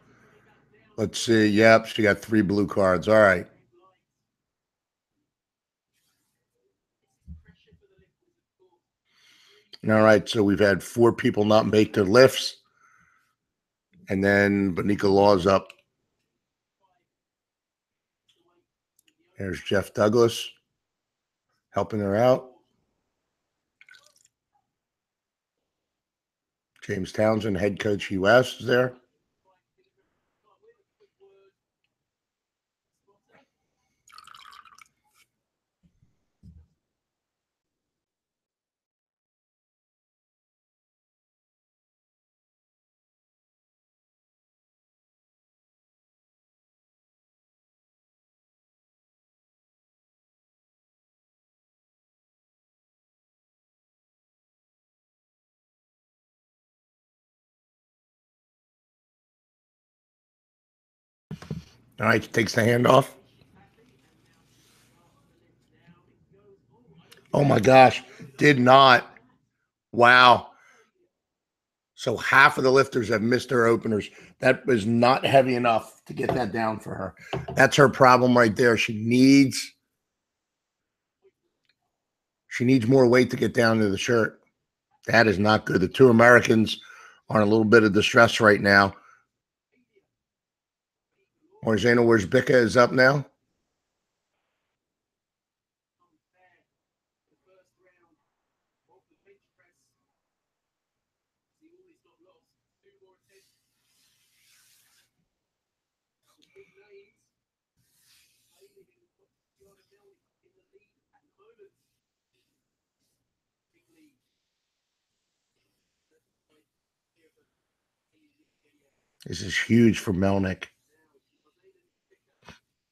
Let's see. Yep, she got 3 blue cards. All right. All right, so we've had 4 people not make their lifts. And then Bonica Law's up. There's Jeff Douglas helping her out. James Townsend, head coach US, is there. All right, takes the hand off. Oh my gosh, did not. Wow. So half of the lifters have missed their openers. That was not heavy enough to get that down for her. That's her problem right there. She needs more weight to get down to the shirt. That is not good. The 2 Americans are in a little bit of distress right now. Orzana Wierzbicka is up now. This is huge for Melnick.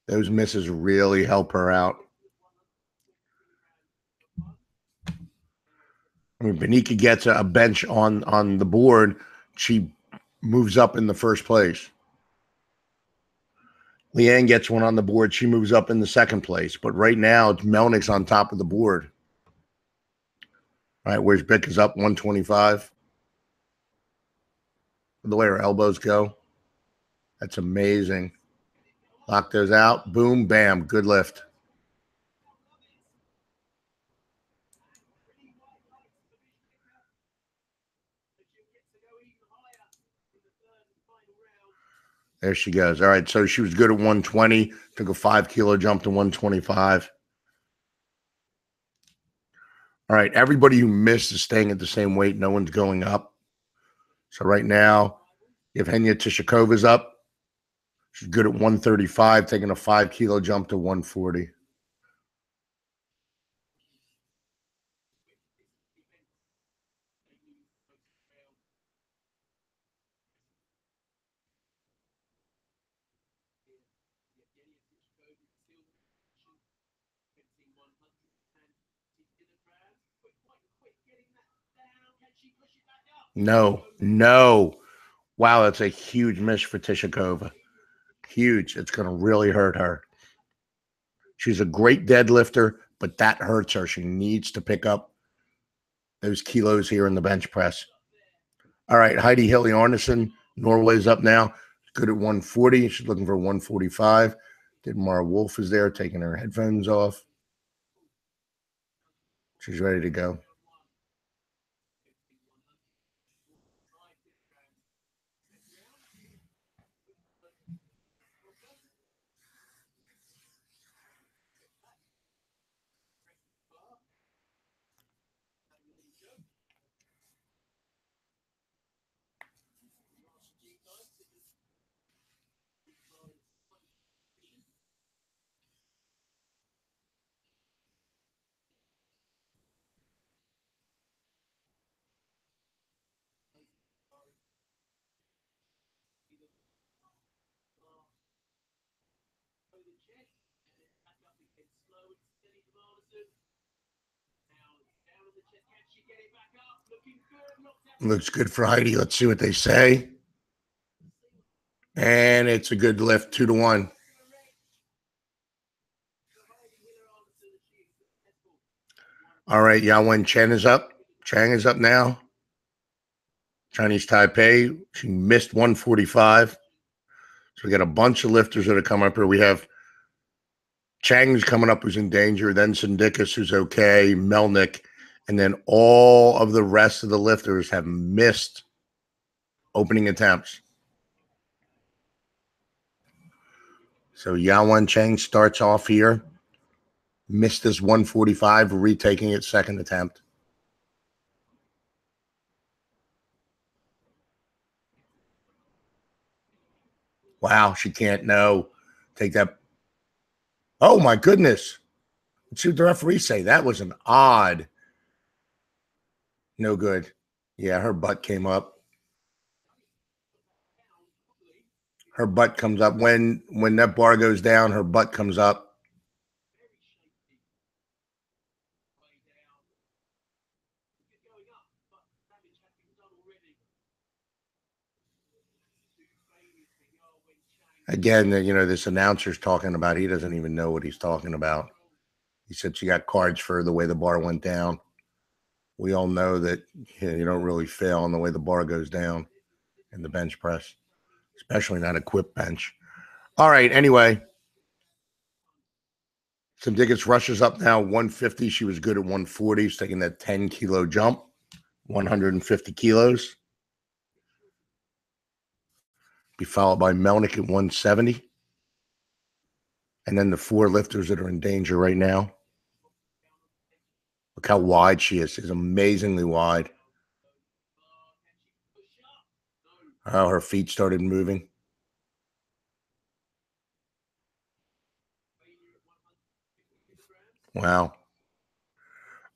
Those misses really help her out. I mean, Benika gets a bench on the board, she moves up in the first place. Leanne gets one on the board, she moves up in the second place. But right now, it's Melnick's on top of the board. All right, where's Bick is up 125. The way her elbows go, that's amazing. Lock those out. Boom, bam, good lift. There she goes. All right, so she was good at 120, took a 5-kilo jump to 125. All right, everybody who missed is staying at the same weight. No one's going up. So right now, Evgenia Tishakova's up. She's good at 135, taking a 5-kilo jump to 140. No, no. Wow, that's a huge miss for Tishakova. Huge. It's going to really hurt her. She's a great deadlifter, but that hurts her. She needs to pick up those kilos here in the bench press. All right, Heidi Hilly Arneson, Norway's up now. Good at 140. She's looking for 145. Mara Wolf is there, taking her headphones off. She's ready to go. Looks good for Heidi. Let's see what they say. And it's a good lift, 2-1. All right, Yawen Chen is up. Chang is up now. Chinese Taipei. She missed 145. So we got a bunch of lifters that are coming up here. We have Chang's coming up, who's in danger. Then Syndikus, who's okay. Melnick. And then all of the rest of the lifters have missed opening attempts. So Yawen Cheng starts off here. Missed this 145, retaking its second attempt. Wow, she can't take that. Oh my goodness. Let's see what the referee say. That was an odd. No good. Yeah, her butt came up. Her butt comes up. When that bar goes down, her butt comes up. Again, this announcer's talking about, he doesn't even know what he's talking about. He said she got cards for the way the bar went down. We all know that you don't really fail on the way the bar goes down in the bench press, especially not equipped bench. All right, anyway. Some Diggins rushes up now, 150. She was good at 140. She's taking that 10-kilo jump, 150 kilos. Be followed by Melnick at 170. And then the four lifters that are in danger right now. Look how wide she is. She's amazingly wide. Oh, her feet started moving. Wow.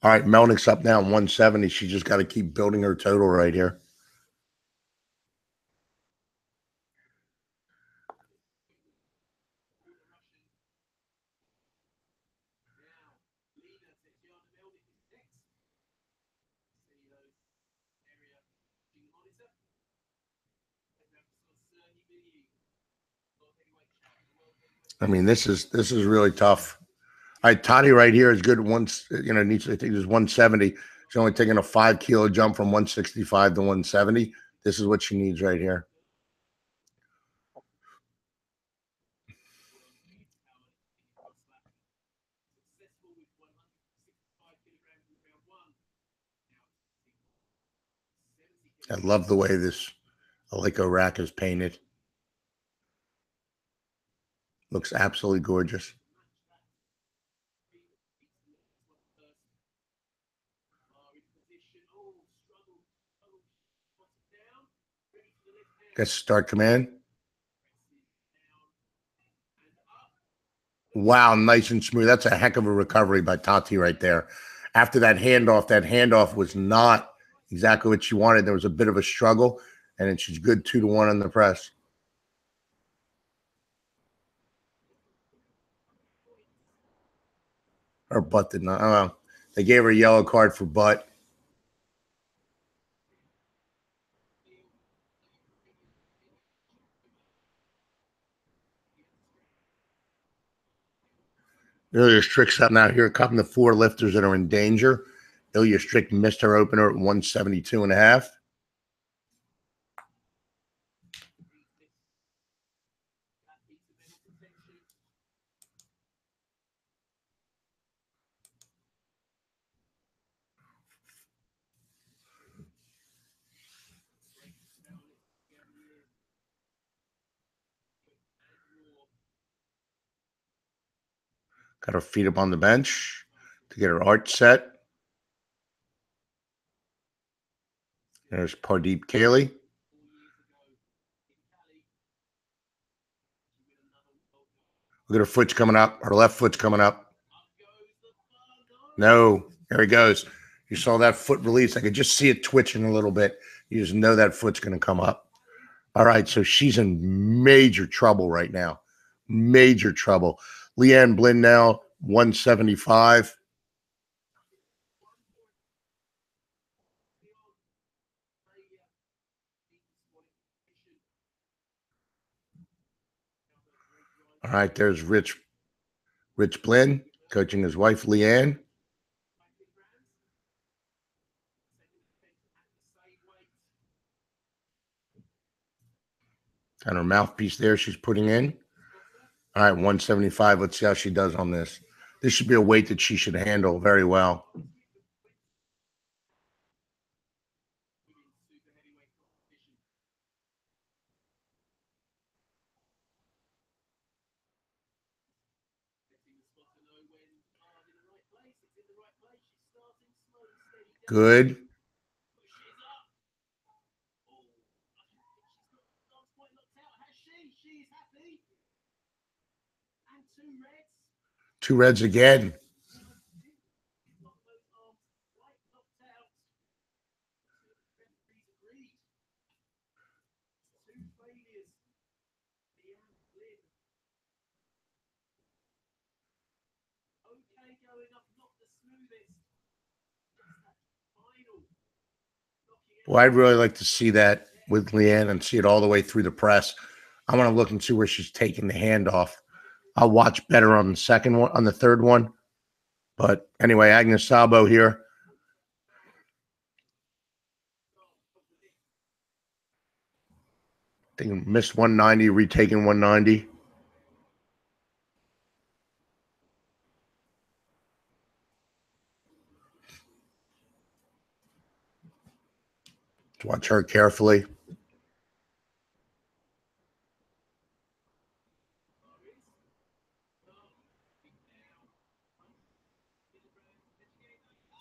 All right, Melnick's up now 170. She just got to keep building her total right here. I mean, this is really tough. All right, Toddy right here is good once, needs, I think there's 170. She's only taking a 5 kilo jump from 165 to 170. This is what she needs right here. I love the way this Alico rack is painted. Looks absolutely gorgeous. Got start command. Wow, nice and smooth. That's a heck of a recovery by Tati right there. After that handoff was not exactly what she wanted. There was a bit of a struggle, and then she's good 2-1 on the press. Her butt did not. Oh, they gave her a yellow card for butt. Ilya Strick's up now. Here come the 4 lifters that are in danger. Ilya Strick missed her opener at 172.5. Got her feet up on the bench to get her arch set. There's Pardeep Kaylee. Look at her foot's coming up. Her left foot's coming up. No, there he goes. You saw that foot release. I could just see it twitching a little bit. You just know that foot's going to come up. All right, so she's in major trouble right now. Major trouble. Leanne Blinn now, 175. All right, there's Rich Blinn coaching his wife, Leanne. Got her mouthpiece there she's putting in. All right, 175. Let's see how she does on this. This should be a weight that she should handle very well. Good. Two reds again. Well, I'd really like to see that with Leanne and see it all the way through the press. I want to look and see where she's taking the handoff. I'll watch better on the second one, on the third one. But anyway, Agnes Sabo here. I think missed 190, retaking 190. Watch her carefully.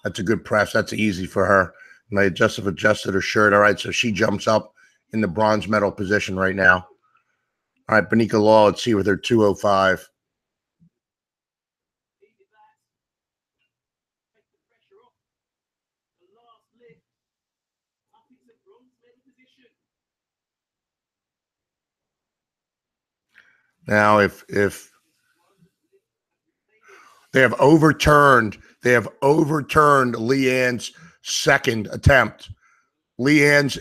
That's a good press. That's easy for her. And I adjusted her shirt. All right, so she jumps up in the bronze medal position right now. All right, Benika Law, let's see with her 205. Now, if they have overturned Leanne's second attempt. Leanne's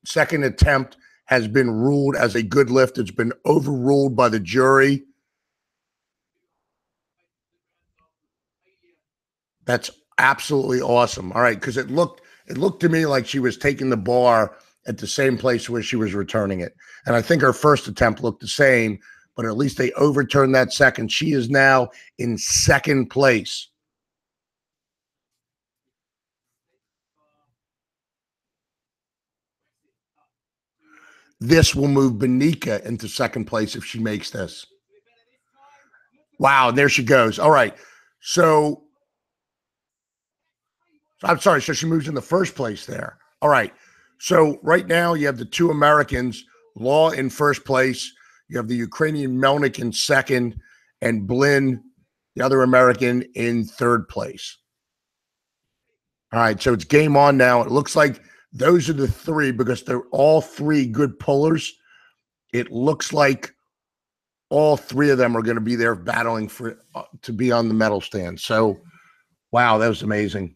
second attempt has been ruled as a good lift. It's been overruled by the jury. That's absolutely awesome. All right, because it looked to me like she was taking the bar at the same place where she was returning it. And I think her first attempt looked the same, but at least they overturned that second. She is now in second place. This will move Benika into second place if she makes this. Wow, there she goes. All right. So I'm sorry. So she moves in the first place there. All right. So right now you have the two Americans, Law in first place. You have the Ukrainian Melnik in second, and Blin, the other American, in third place. All right. So it's game on now. It looks like those are the three because they're all three good pullers. It looks like all three of them are going to be there battling for to be on the medal stand. So, wow, that was amazing.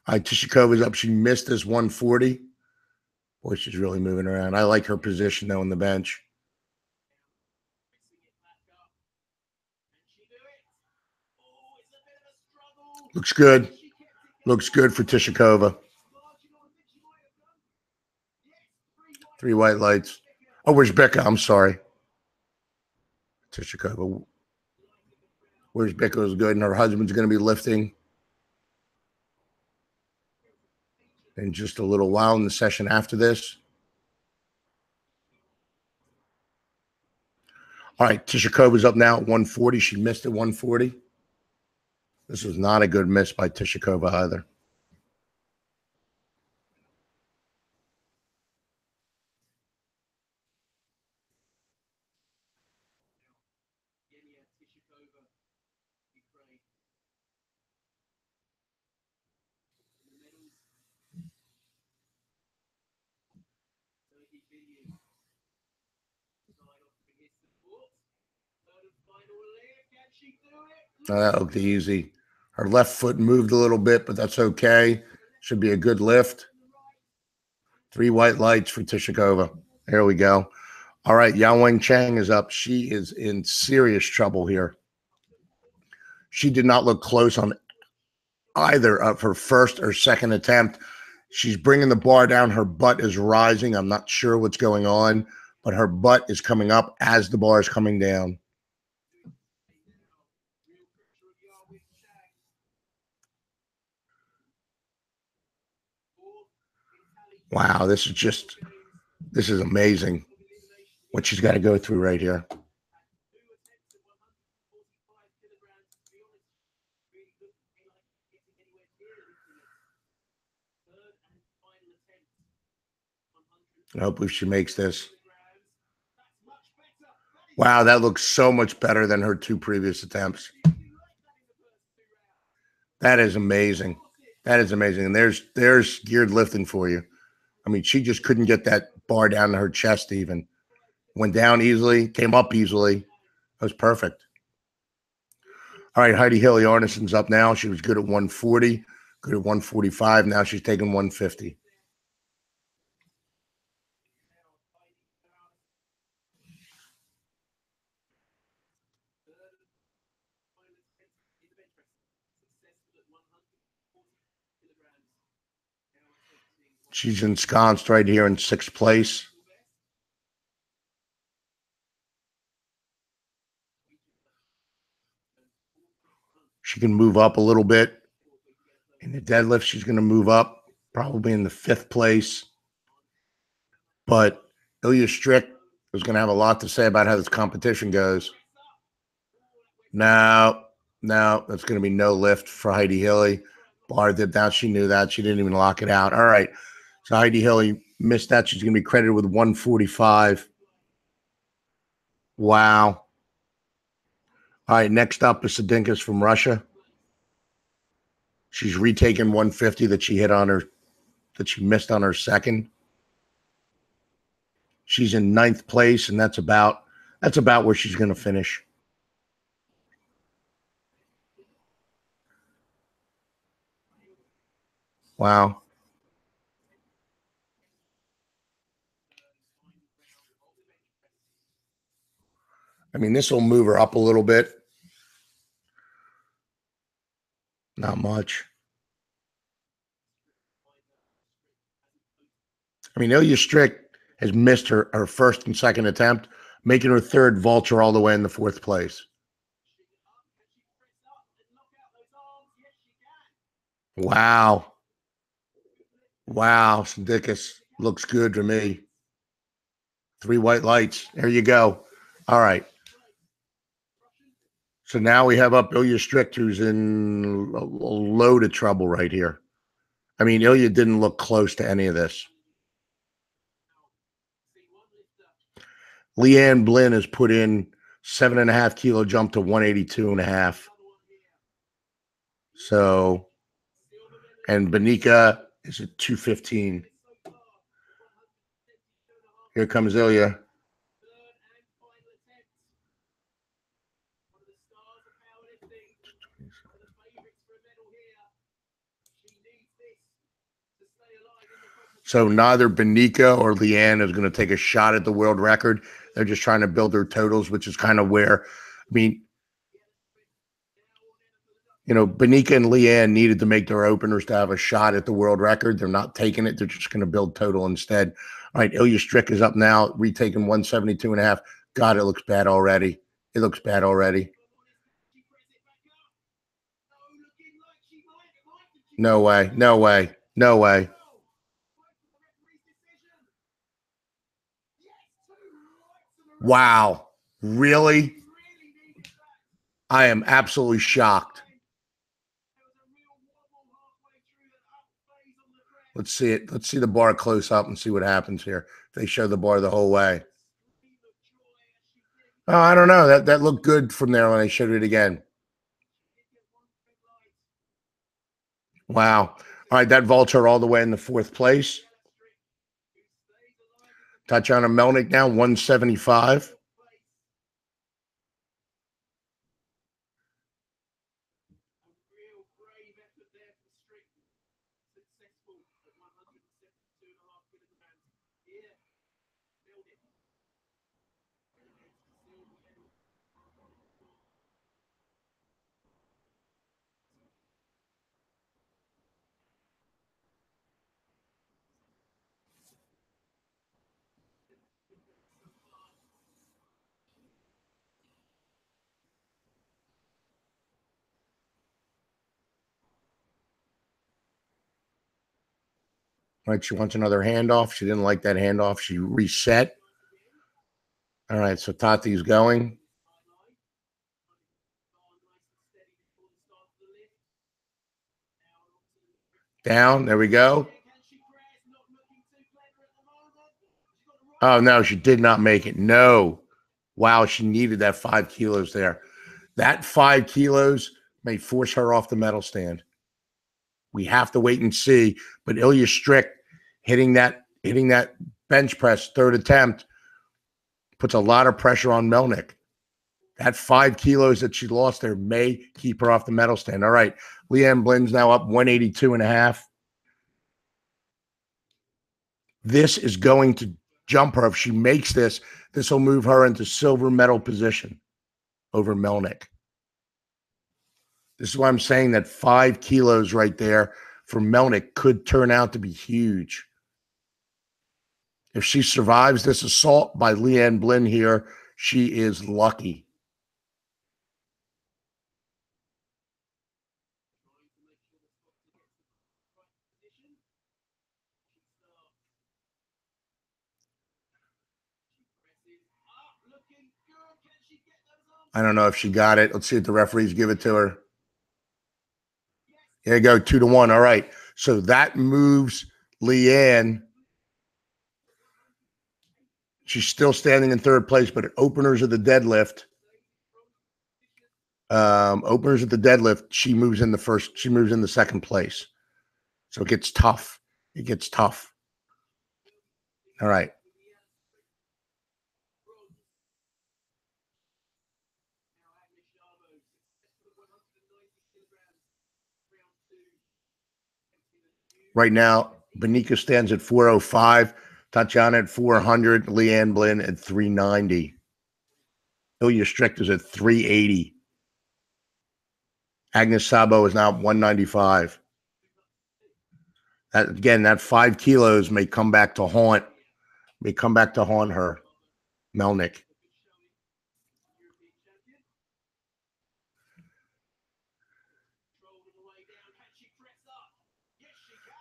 All right, Tishikova's up. She missed this 140. Boy, she's really moving around. I like her position, though, on the bench. Looks good. Looks good for Tishikova. 3 white lights. Oh, where's Becca? I'm sorry. Tishikova. Where's Becca is good, and her husband's going to be lifting in just a little while in the session after this. All right, Tishikova's up now at 140. She missed at 140. This was not a good miss by Tishikova either. Oh, that looked easy. Her left foot moved a little bit, but that's okay. Should be a good lift. 3 white lights for Tishikova. There we go. All right, Yao Chang is up. She is in serious trouble here. She did not look close on either of her first or second attempt. She's bringing the bar down. Her butt is rising. I'm not sure what's going on, but her butt is coming up as the bar is coming down. Wow, this is amazing what she's got to go through right here. Hopefully she makes this. Wow, that looks so much better than her 2 previous attempts. That is amazing. That is amazing. And there's geared lifting for you. I mean, she just couldn't get that bar down to her chest even. Went down easily, came up easily. That was perfect. All right, Heidi Hilly Arneson's up now. She was good at 140, good at 145. Now she's taking 150. She's ensconced right here in 6th place. She can move up a little bit. In the deadlift, she's going to move up, probably in the 5th place. But Ilya Strick is going to have a lot to say about how this competition goes. No, that's going to be no lift for Heidi Hilly. Bar dipped out. She knew that. She didn't even lock it out. All right. So Heidi Hilly missed that. She's going to be credited with 145. Wow. All right, next up is Sadinkas from Russia. She's retaken 150 that she hit on her, that she missed on her second. She's in 9th place, and that's about where she's going to finish. Wow. I mean, this will move her up a little bit. Not much. I mean, Ilya Strick has missed her first and second attempt, making her third vulture all the way in the 4th place. Wow. Wow. Sadinkas looks good to me. 3 white lights. There you go. All right. So now we have up Ilya Strick, who's in a load of trouble right here. I mean, Ilya didn't look close to any of this. Leanne Blinn has put in 7.5 kilo jump to 182.5. So, and Benika is at 215. Here comes Ilya. So neither Benika or Leanne is going to take a shot at the world record. They're just trying to build their totals, which is kind of where, I mean, you know, Benika and Leanne needed to make their openers to have a shot at the world record. They're not taking it. They're just going to build total instead. All right, Ilya Strick is up now, retaking 172.5. God, it looks bad already. It looks bad already. No way. No way. No way. Wow. Really? I am absolutely shocked. Let's see it. Let's see the bar close up and see what happens here. They show the bar the whole way. Oh, I don't know. That looked good from there when they showed it again. Wow. All right, that vulture all the way in the 4th place. Tatiana Melnick now 175. Right, she wants another handoff. She didn't like that handoff. She reset. All right, so Tati's going. Down. There we go. Oh, no, she did not make it. No. Wow, she needed that 5 kilos there. That 5 kilos may force her off the medal stand. We have to wait and see. But Ilya Strick hitting that bench press 3rd attempt puts a lot of pressure on Melnick. That 5 kilos that she lost there may keep her off the medal stand. All right. Leanne Blinn's now up 182.5. This is going to jump her. If she makes this, this will move her into silver medal position over Melnick. This is why I'm saying that 5 kilos right there for Melnick could turn out to be huge. If she survives this assault by Leanne Blinn here, she is lucky. I don't know if she got it. Let's see if the referees give it to her. There you go, 2-1. All right. So that moves Leanne She's still standing in third place, but at openers of the deadlift, she moves in the first. She moves in the second place. So it gets tough. It gets tough. All right. Right now, Benika stands at 405, Tatiana at 400, Leanne Blinn at 390. Ilya Strick is at 380. Agnes Sabo is now at 195. That 5 kilos may come back to haunt her, Melnick.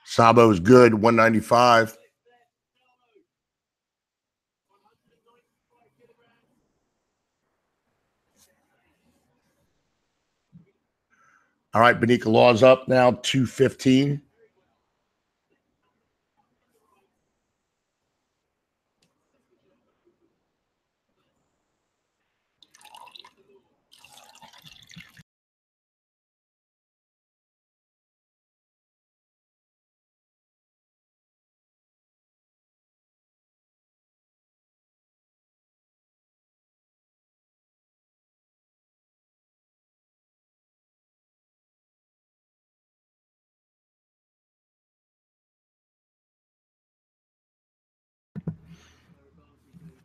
Sabo's good, 195. All right, Benika Law's up now, 215.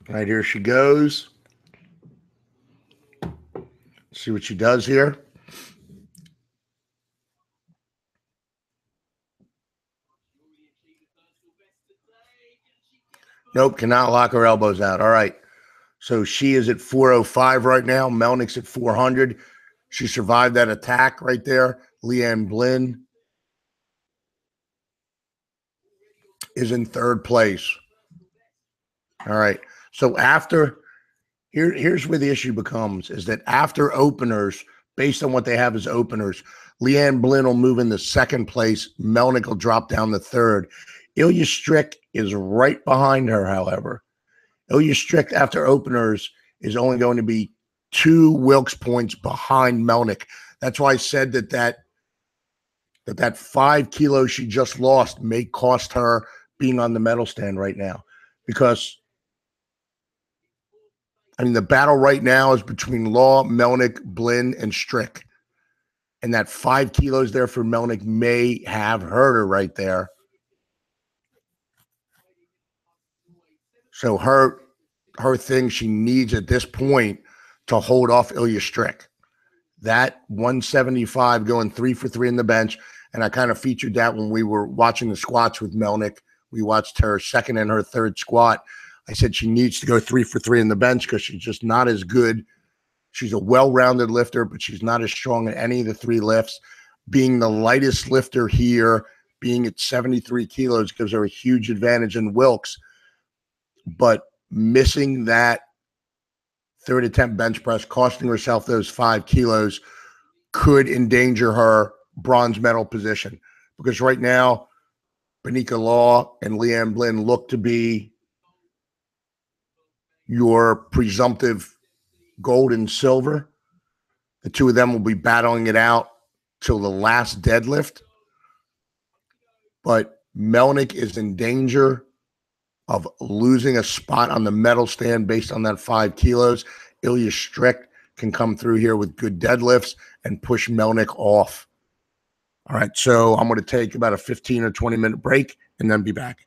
All right, here she goes. See what she does here. Nope, cannot lock her elbows out. All right. So she is at 405 right now. Melnick's at 400. She survived that attack right there. Leanne Blinn is in third place. All right. So here's where the issue becomes is that after openers, based on what they have as openers, Leanne Blinn will move into second place. Melnick will drop down to third. Ilya Strick is right behind her, however. Ilya Strick after openers is only going to be 2 Wilks points behind Melnick. That's why I said that 5 kilos she just lost may cost her being on the medal stand right now. Because, I mean, the battle right now is between Law, Melnick, Blinn, and Strick. And that 5 kilos there for Melnick may have hurt her right there. So her thing she needs at this point to hold off Ilya Strick. That 175 going 3 for 3 in the bench. And I kind of featured that when we were watching the squats with Melnick. We watched her second and her third squat. I said she needs to go 3 for 3 in the bench because she's just not as good. She's a well-rounded lifter, but she's not as strong at any of the 3 lifts. Being the lightest lifter here, being at 73 kilos, gives her a huge advantage in Wilks. But missing that third attempt bench press, costing herself those 5 kilos, could endanger her bronze medal position. Because right now, Benika Law and Leanne Blinn look to be your presumptive gold and silver. The 2 of them will be battling it out till the last deadlift. But Melnick is in danger of losing a spot on the medal stand based on that 5 kilos. Ilya Strick can come through here with good deadlifts and push Melnick off. All right, so I'm going to take about a 15 or 20-minute break and then be back.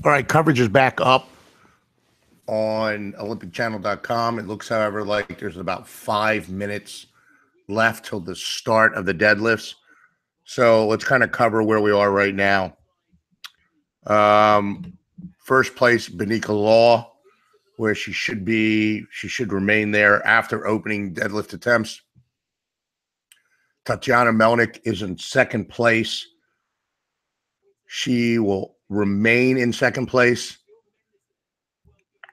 All right, coverage is back up on olympicchannel.com. It looks, however, like there's about 5 minutes left till the start of the deadlifts. So let's kind of cover where we are right now. First place, Benika Law, where she should be. She should remain there after opening deadlift attempts. Tatiana Melnick is in second place. She will remain in second place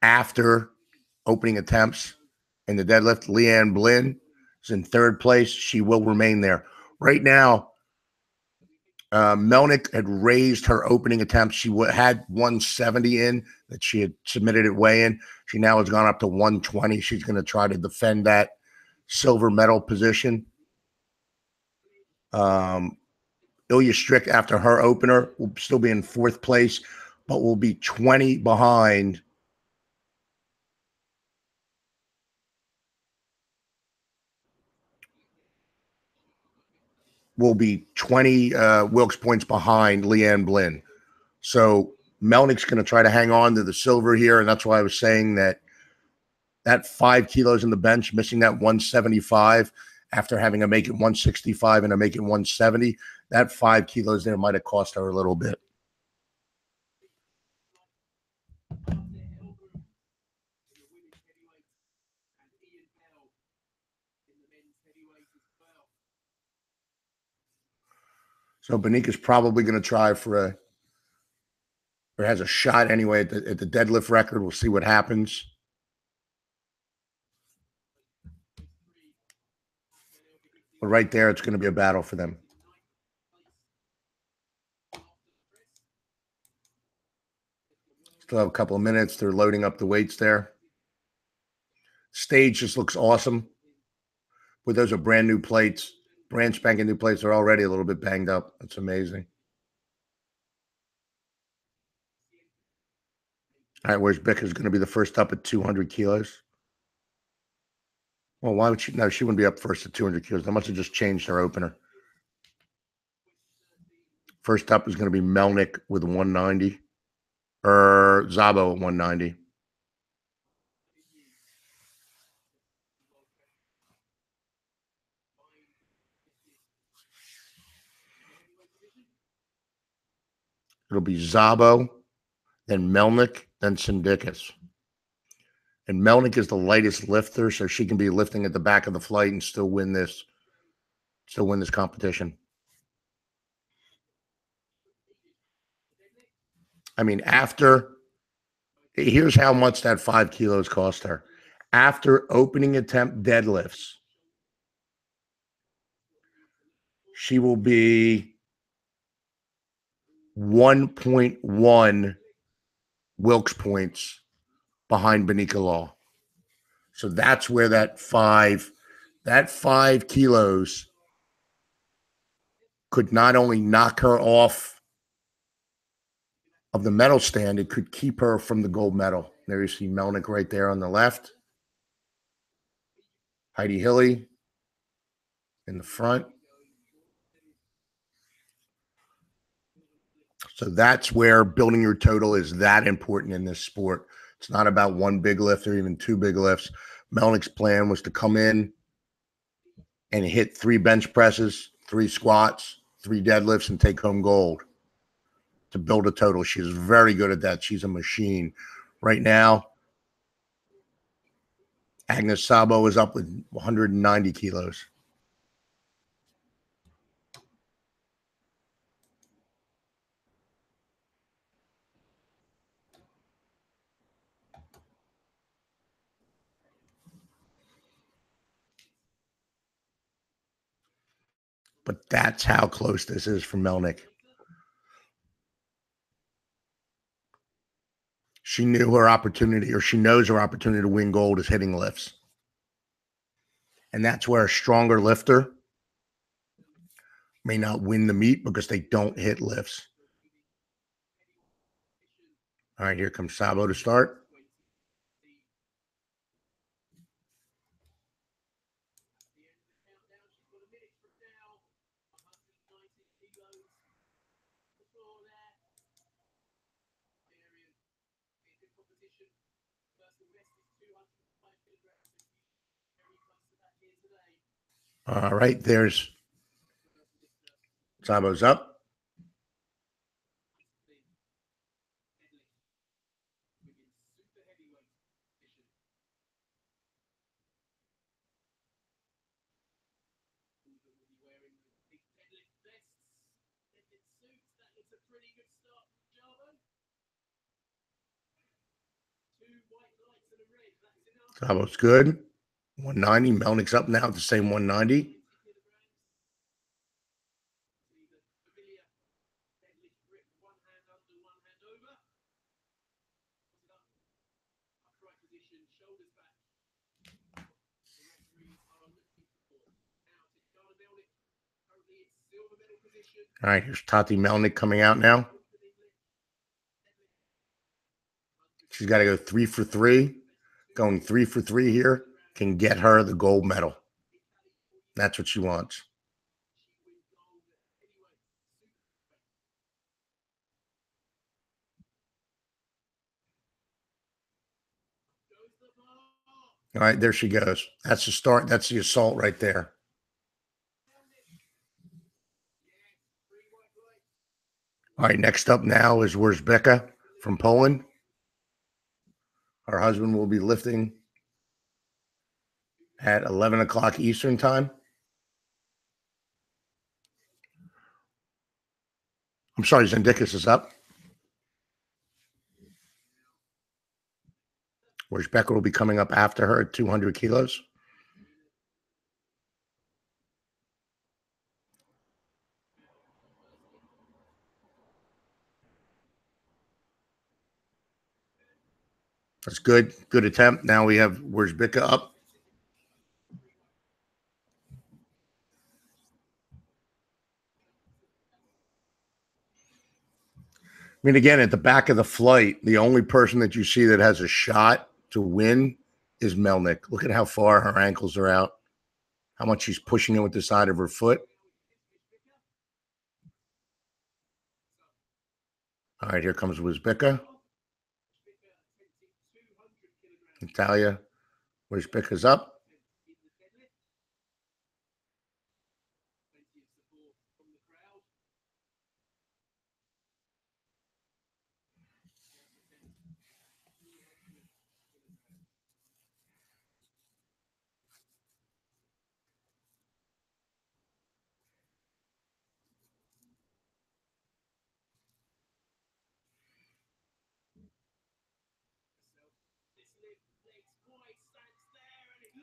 after opening attempts in the deadlift. Leanne Blinn is in third place. She will remain there. Right now, Melnick had raised her opening attempt. She had 170 in that she had submitted at weigh-in. She now has gone up to 120. She's going to try to defend that silver medal position. Ilya Strick, after her opener, will still be in fourth place, but will be 20 behind Wilks points behind Leanne Blinn. So Melnick's going to try to hang on to the silver here, and that's why I was saying that 5 kilos in the bench, missing that 175 after having a make it 165 and a make it 170, that 5 kilos there might have cost her a little bit. So Benika's probably going to try or has a shot anyway at the deadlift record. We'll see what happens. But right there, it's going to be a battle for them. Still have a couple of minutes. They're loading up the weights there. Stage just looks awesome. But those are brand new plates. Brand spanking new plates are already a little bit banged up. That's amazing. All right, where's Bicker's going to be the first up at 200 kilos? Well, why would she? No, she wouldn't be up first at 200 kilos. They must have just changed her opener. First up is going to be Melnick with 190, or Szabo at 190. It'll be Szabo, then Melnick, then Sindicus. And Melnick is the lightest lifter, so she can be lifting at the back of the flight and still win this competition. I mean, here's how much that 5 kilos cost her. After opening attempt deadlifts, she will be 1.1 Wilks points behind Benika Law. So that's where that 5 kilos could not only knock her off of the medal stand, it could keep her from the gold medal. There you see Melnick right there on the left. Heidi Hilly in the front. So that's where building your total is that important in this sport. It's not about one big lift or even 2 big lifts. Melnick's plan was to come in and hit 3 bench presses, 3 squats, 3 deadlifts, and take home gold to build a total. She's very good at that. She's a machine. Right now, Agnes Szabo is up with 190 kilos. But that's how close this is for Melnick. She knew her opportunity, or she knows her opportunity to win gold is hitting lifts. And that's where a stronger lifter may not win the meet because they don't hit lifts. All right, here comes Szabo to start. All right, there's Sabo's up. Sabo's good. 190. Melnick's up now at the same 190. All right, here's Tati Melnick coming out now. She's got to go 3 for 3. Going 3 for 3 here can get her the gold medal. That's what she wants. All right, there she goes. That's the start. That's the assault right there. All right, next up now is Becca from Poland. Her husband will be lifting at 11 o'clock Eastern time. I'm sorry, Zendikas is up. Becca will be coming up after her at 200 kilos. That's good. Good attempt. Now we have Becca up. I mean, again, at the back of the flight, the only person that you see that has a shot to win is Melnick. Look at how far her ankles are out, how much she's pushing it with the side of her foot. All right, here comes Becca. Natalia, Becca's up.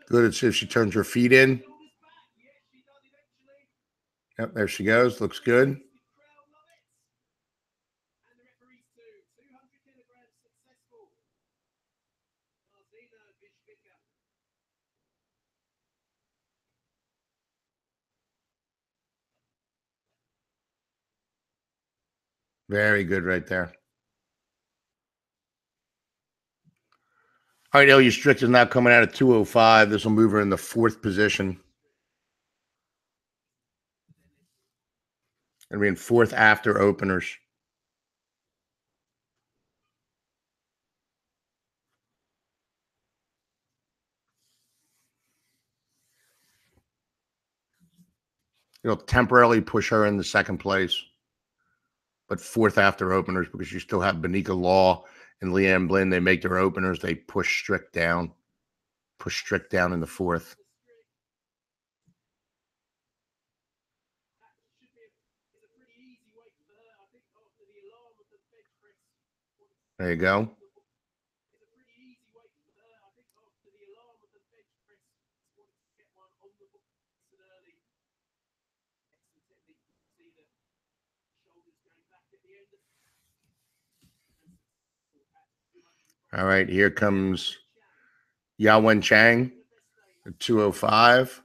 Good. Let's see if she turns her feet in. Yep, there she goes. Looks good. Very good right there. All right, Ilya Strick is now coming out at 205. This will move her in the 4th position. Going to be in 4th after openers. It'll temporarily push her in the 2nd place, but 4th after openers because you still have Benika Law and Leanne Blinn. They make their openers. They push Strick down in the 4th. There you go. All right, here comes Yawen Chang at 205.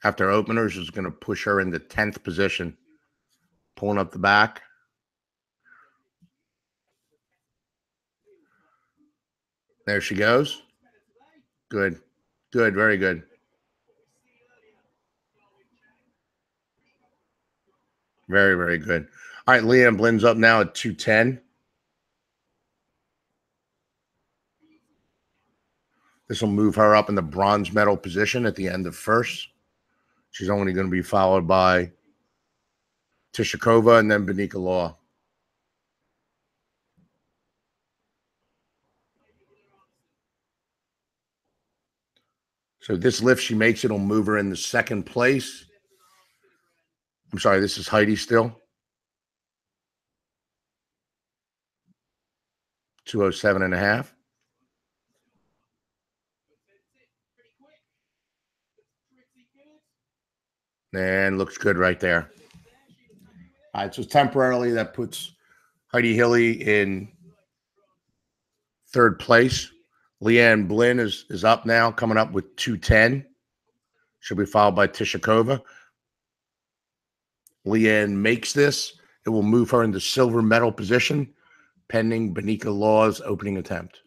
After openers is going to push her into 10th position. Pulling up the back. There she goes. Good. Good. Very good. Very, very good. All right, Leanne Blinn's up now at 210. This will move her up in the bronze medal position at the end of first. She's only going to be followed by Tishakova and then Benika Law. So this lift she makes, it'll move her in the second place. I'm sorry, this is Heidi still. 207.5. And looks good right there. All right, so temporarily that puts Heidi Hilly in third place. Leanne Blinn is up now, coming up with 210. She'll be followed by Tishakova. Leanne makes this. It will move her into silver medal position, pending Benika Law's opening attempt.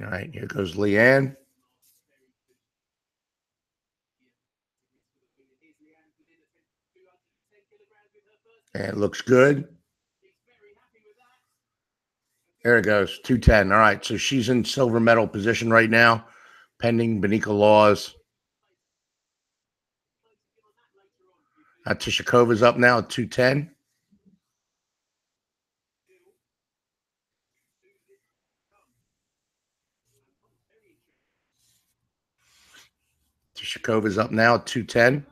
All right, here goes Leanne. And it looks good. There it goes, 210. All right, so she's in silver medal position right now, pending Benika Law's. Tishakova's up now at 210. Tishakova's up now at 210.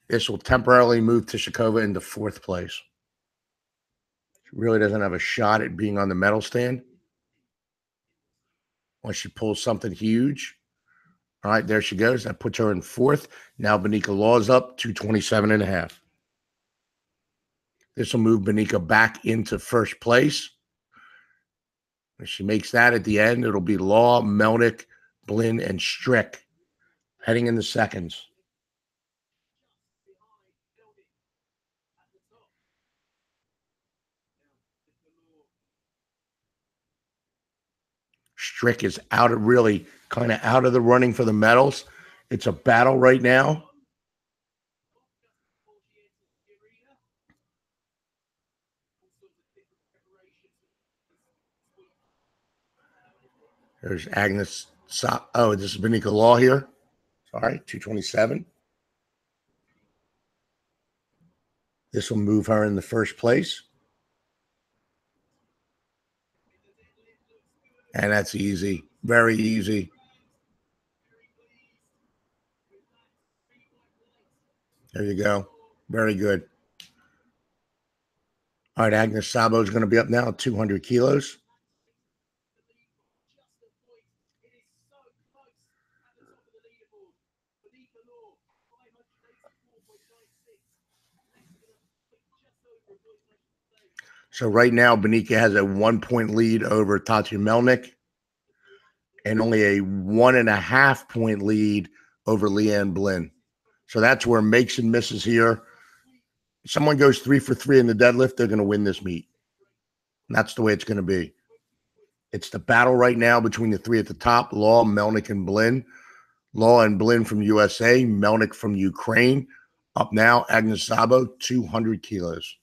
This will temporarily move Tishakova into fourth place. She really doesn't have a shot at being on the medal stand unless she pulls something huge. All right, there she goes. That puts her in fourth. Now Benika Law's up, 227.5. This will move Benika back into first place. If she makes that at the end, it'll be Law, Melnick, Blinn, and Strick heading in the seconds. Strick is out of really kind of out of the running for the medals. It's a battle right now. There's Agnes. Oh, this is Benika Law here. Sorry, 227. This will move her in the first place. And that's easy. Very easy. There you go. Very good. All right, Agnes Sabo is going to be up now at 200 kilos. So right now, Benika has a 1-point lead over Tatya Melnick and only a 1.5-point lead over Leanne Blinn. So that's where makes and misses here. If someone goes 3 for 3 in the deadlift, they're going to win this meet. And that's the way it's going to be. It's the battle right now between the three at the top, Law, Melnick, and Blinn. Law and Blinn from USA, Melnick from Ukraine. Up now, Agnes Sabo, 200 kilos.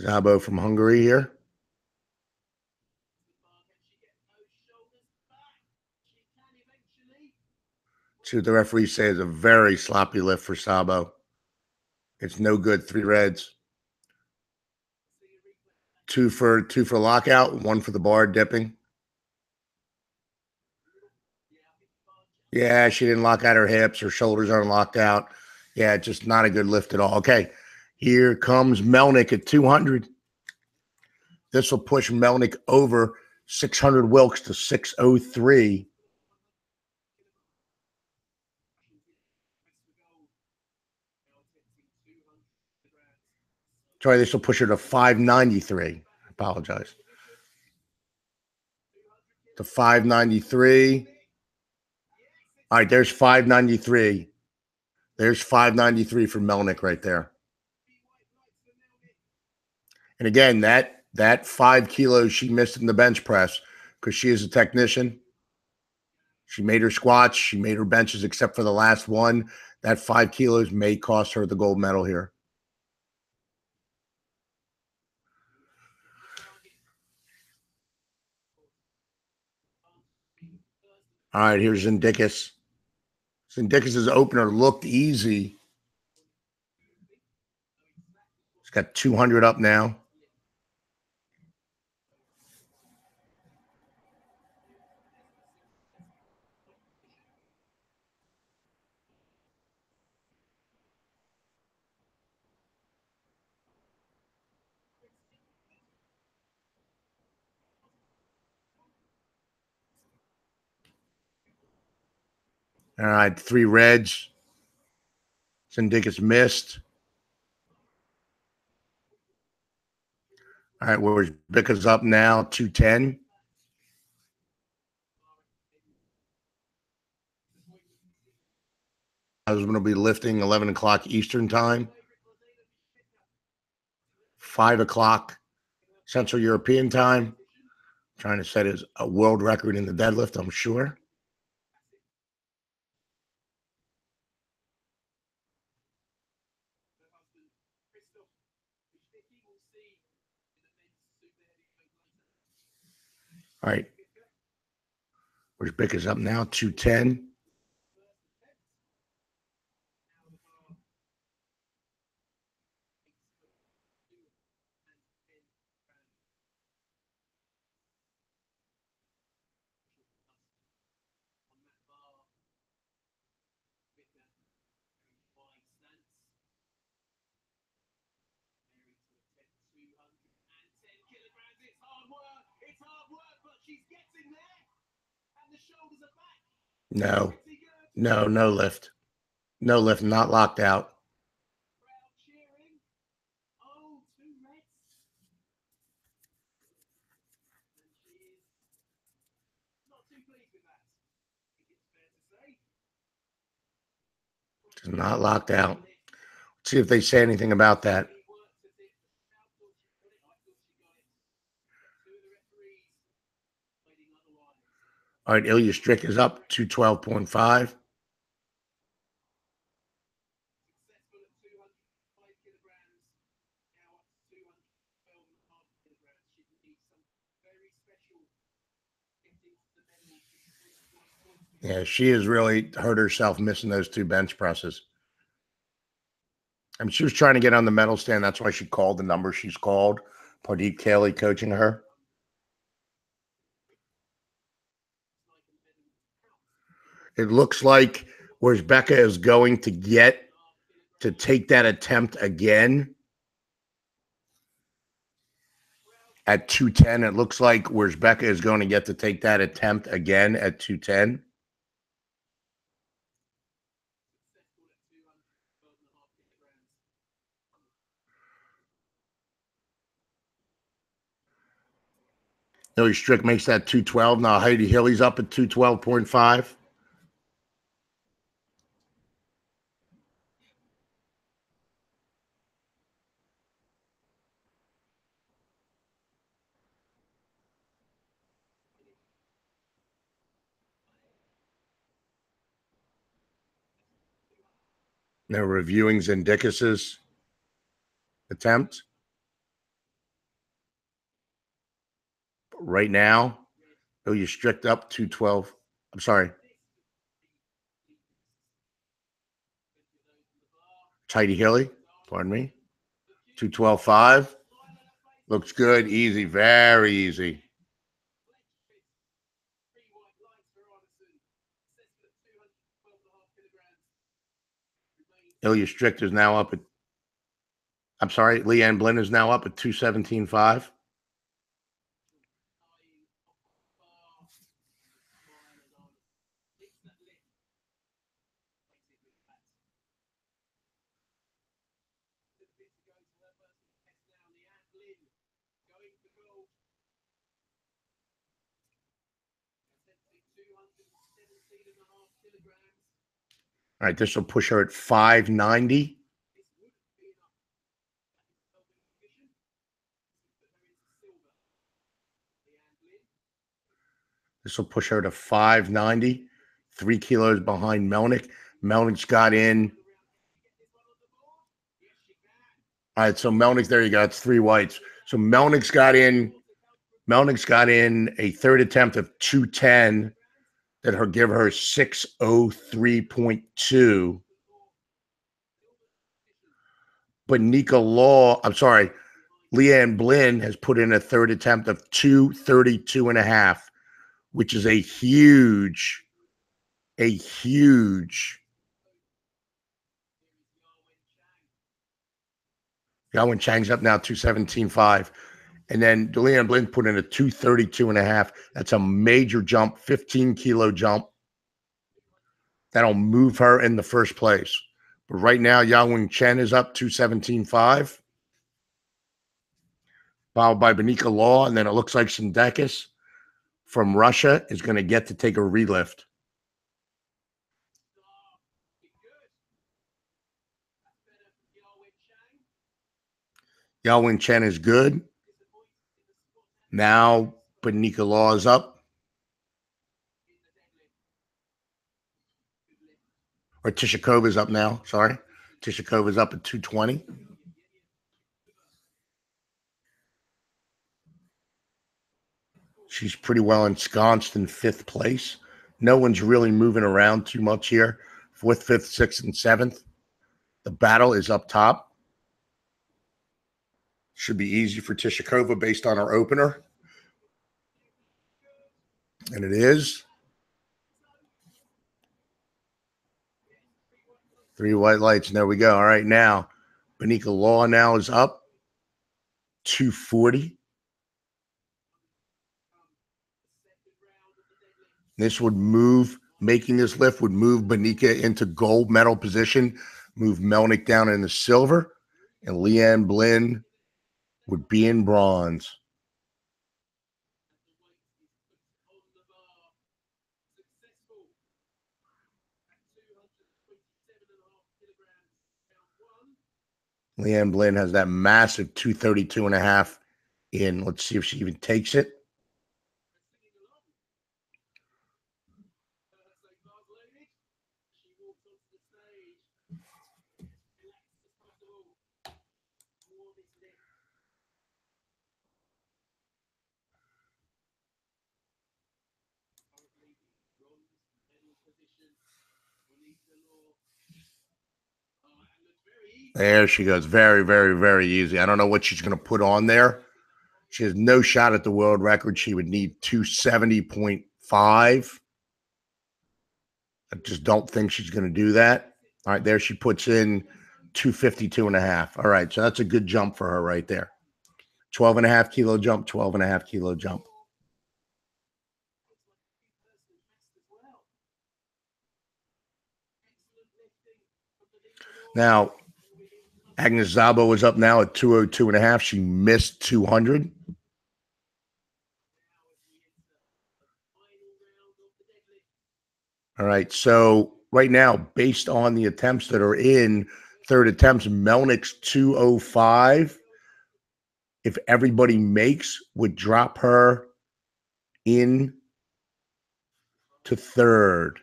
Szabo from Hungary here. See what the referee says, a very sloppy lift for Szabo. It's no good. 3 reds. 2 for lockout, 1 for the bar dipping. Yeah, she didn't lock out her hips. Her shoulders aren't locked out. Yeah, just not a good lift at all. Okay, here comes Melnick at 200. This will push Melnick over 600 Wilks to 603. Sorry, this will push her to 593. Apologize. To 593. All right, there's 593. There's 593 for Melnick right there. And again, that 5 kilos she missed in the bench press because she is a technician. She made her squats, she made her benches, except for the last one. That 5 kilos may cost her the gold medal here. All right, here's Zindikis. Zindikis' opener looked easy. He's got 200 up now. All right, 3 reds. Zindikis missed. All right, where's Bicka's up now? 210. I was going to be lifting 11 o'clock Eastern time, 5 o'clock Central European time. Trying to set a world record in the deadlift, I'm sure. All right. Where's Bicka's up now? 210. No, no lift. No lift, not locked out. It's not locked out. Let's see if they say anything about that. All right, Ilya Strick is up to 12.5. Yeah, she has really hurt herself missing those 2 bench presses. I mean, she was trying to get on the medal stand. That's why she called the number she's called. Pardeep Kelly coaching her. It looks like whereas Becca is going to get to take that attempt again at 210. It looks like whereas Becca is going to get to take that attempt again at 210. Ilya Strick makes that 212. Now Heidi Hilly's up at 212.5. They're reviewing Zindikis' attempt. Right now, Ilya Strick up 212. I'm sorry. Heidi Hilly, pardon me. 212.5. Looks good. Easy. Very easy. Ilya Strick is now up at, I'm sorry, Leanne Blinn is now up at 217.5. Going for gold. Attempting 217.5 kilograms. All right, this will push her at 590. This wouldn't be enough. That is helping condition. This would put her into silver. Leanne Blinn. This will push her to 590. 3 kilos behind Melnick. Melnick's got in. All right, so Melnick, there you go. It's 3 whites. So Melnick's got in. Melnick's got in a third attempt of 210 that'll give her 603.2. But Nika Law, I'm sorry, Leanne Blinn has put in a third attempt of 232.5, which is a huge. Yawen Chang's up now 217.5. And then Leanne Blinn put in a 232.5. That's a major jump, 15-kilo jump. That'll move her in the first place. But right now, Yao Chen is up 217.5. Followed by Benika Law. And then it looks like Sindekis from Russia is going to get to take a relift. Yao Chen is good. Now Benika Law is up. Or Tishakova is up now. Sorry. Tishakova is up at 220. She's pretty well ensconced in 5th place. No one's really moving around too much here. 4th, 5th, 6th, and 7th. The battle is up top. Should be easy for Tishakova based on her opener. And it is. 3 white lights. And there we go. All right, now Benika Law now is up 240. This would move, making this lift would move Benika into gold medal position, move Melnick down into silver, and Leanne Blinn would be in bronze. Leanne Blinn has that massive 232.5 in. Let's see if she even takes it. There she goes. Very, very, very easy. I don't know what she's going to put on there. She has no shot at the world record. She would need 270.5. I just don't think she's going to do that. All right, there she puts in 252.5. All right, so that's a good jump for her right there. 12.5 kilo jump, 12.5 kilo jump. Now, Agnes Szabo is up now at 202.5. She missed 200. All right, so right now, based on the attempts that are in third attempts, Melnick's 205, if everybody makes, would drop her in to third.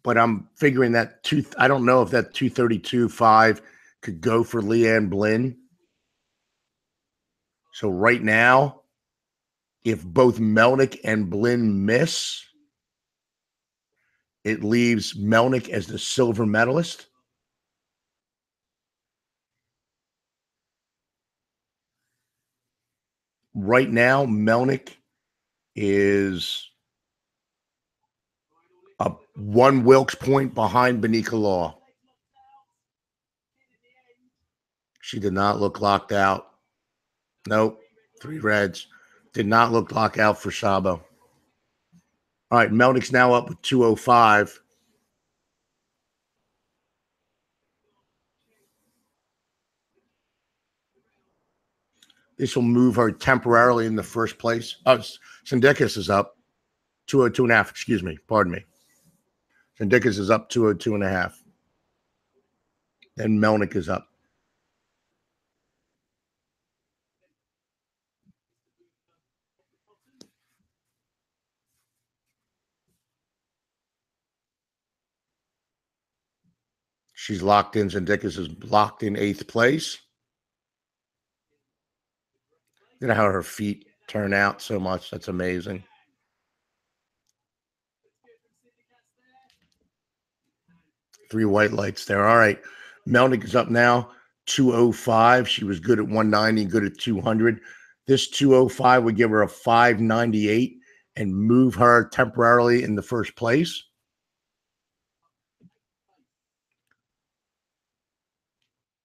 But I'm figuring that I don't know if that 232.5 could go for Leanne Blinn. So right now, if both Melnick and Blinn miss, it leaves Melnick as the silver medalist. Right now, Melnick is up 1 Wilkes point behind Benika Law. She did not look locked out. Nope. 3 reds. Did not look locked out for Szabo. All right, Melnick's now up with 205. This will move her temporarily in the first place. Oh, Sindicus is up 202.5. Excuse me. Pardon me. Sindicus is up 202.5. Then Melnick is up. She's locked in. Sindicus is locked in 8th place. Look at how her feet turn out so much. That's amazing. Three white lights there. All right. Melnick is up now, 205. She was good at 190, good at 200. This 205 would give her a 598 and move her temporarily in the first place.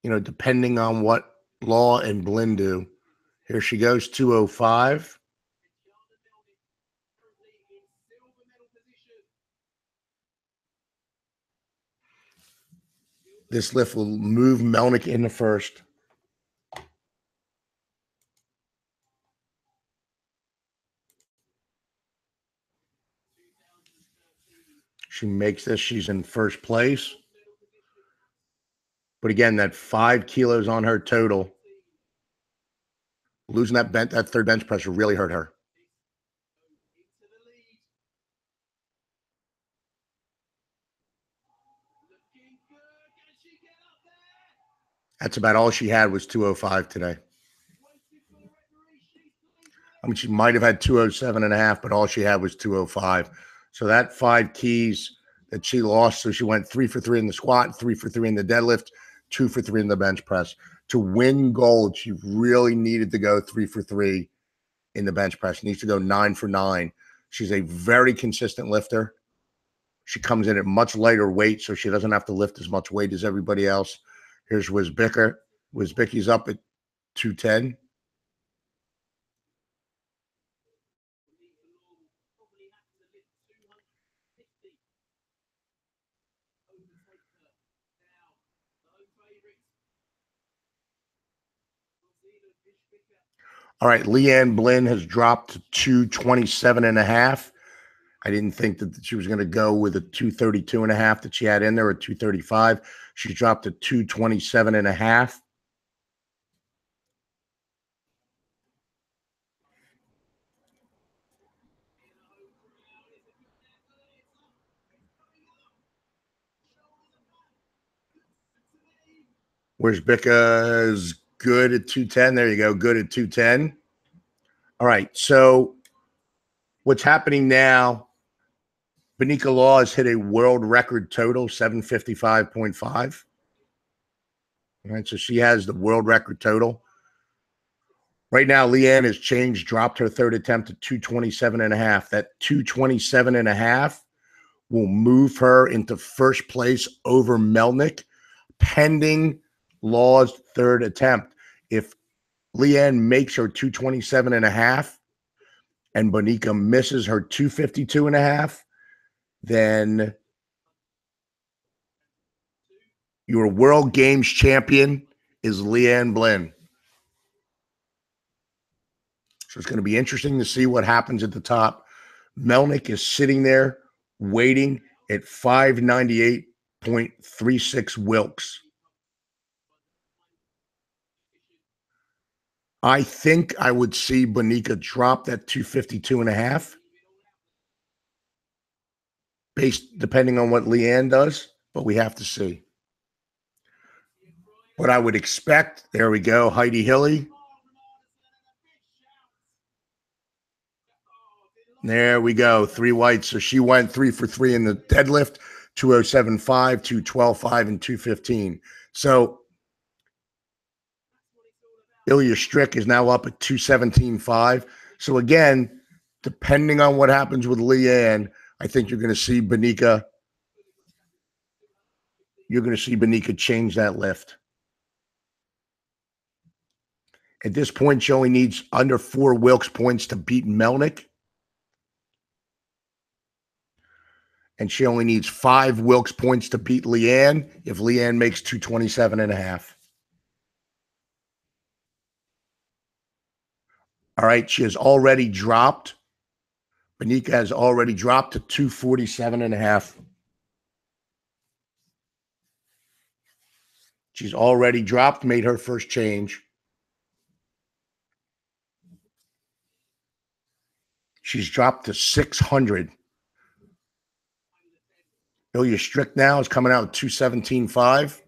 You know, depending on what Law and Blinn do. Here she goes, 205. This lift will move Melnick in the first. She makes this. She's in first place. But again, that 5 kilos on her total. Losing that third bench press really hurt her. That's about all she had was 205 today. I mean, she might have had 207.5, but all she had was 205. So that 5 keys that she lost, so she went 3 for 3 in the squat, 3 for 3 in the deadlift, 2 for 3 in the bench press. To win gold, she really needed to go 3 for 3 in the bench press. She needs to go 9 for 9. She's a very consistent lifter. She comes in at much lighter weight, so she doesn't have to lift as much weight as everybody else. Here's Wizbicker. Wizbicky's up at 210. All right, Leanne Blinn has dropped to 227.5. I didn't think that she was going to go with a 232.5 that she had in there, or 235. She dropped to 227.5. Where's Bicca's good at 210? There you go, good at 210. All right, so what's happening now, Bonica Law has hit a world record total, 755.5. All right, so she has the world record total. Right now, Leanne has changed, dropped her third attempt to 227.5. That 227.5 will move her into first place over Melnick, pending Law's third attempt. If Leanne makes her 227.5 and Bonica misses her 252.5, then your World Games champion is Leanne Blinn. So it's going to be interesting to see what happens at the top. Melnick is sitting there waiting at 598.36 Wilks. I think I would see Bonica drop that 252.5, depending on what Leanne does, but we have to see. What I would expect, there we go, Heidi Hilly. There we go, 3 whites. So she went 3 for 3 in the deadlift, 207.5, 212.5, and 215. So Ilya Strick is now up at 217.5. So again, depending on what happens with Leanne, I think you're going to see Bonica. You're going to see Bonica change that lift. At this point, she only needs under 4 Wilks points to beat Melnick. And she only needs 5 Wilks points to beat Leanne if Leanne makes 227.5. All right, she has already dropped. Benika has already dropped to 247.5. She's already dropped, made her first change. She's dropped to 600. Ilya Strick now is coming out at 217.5.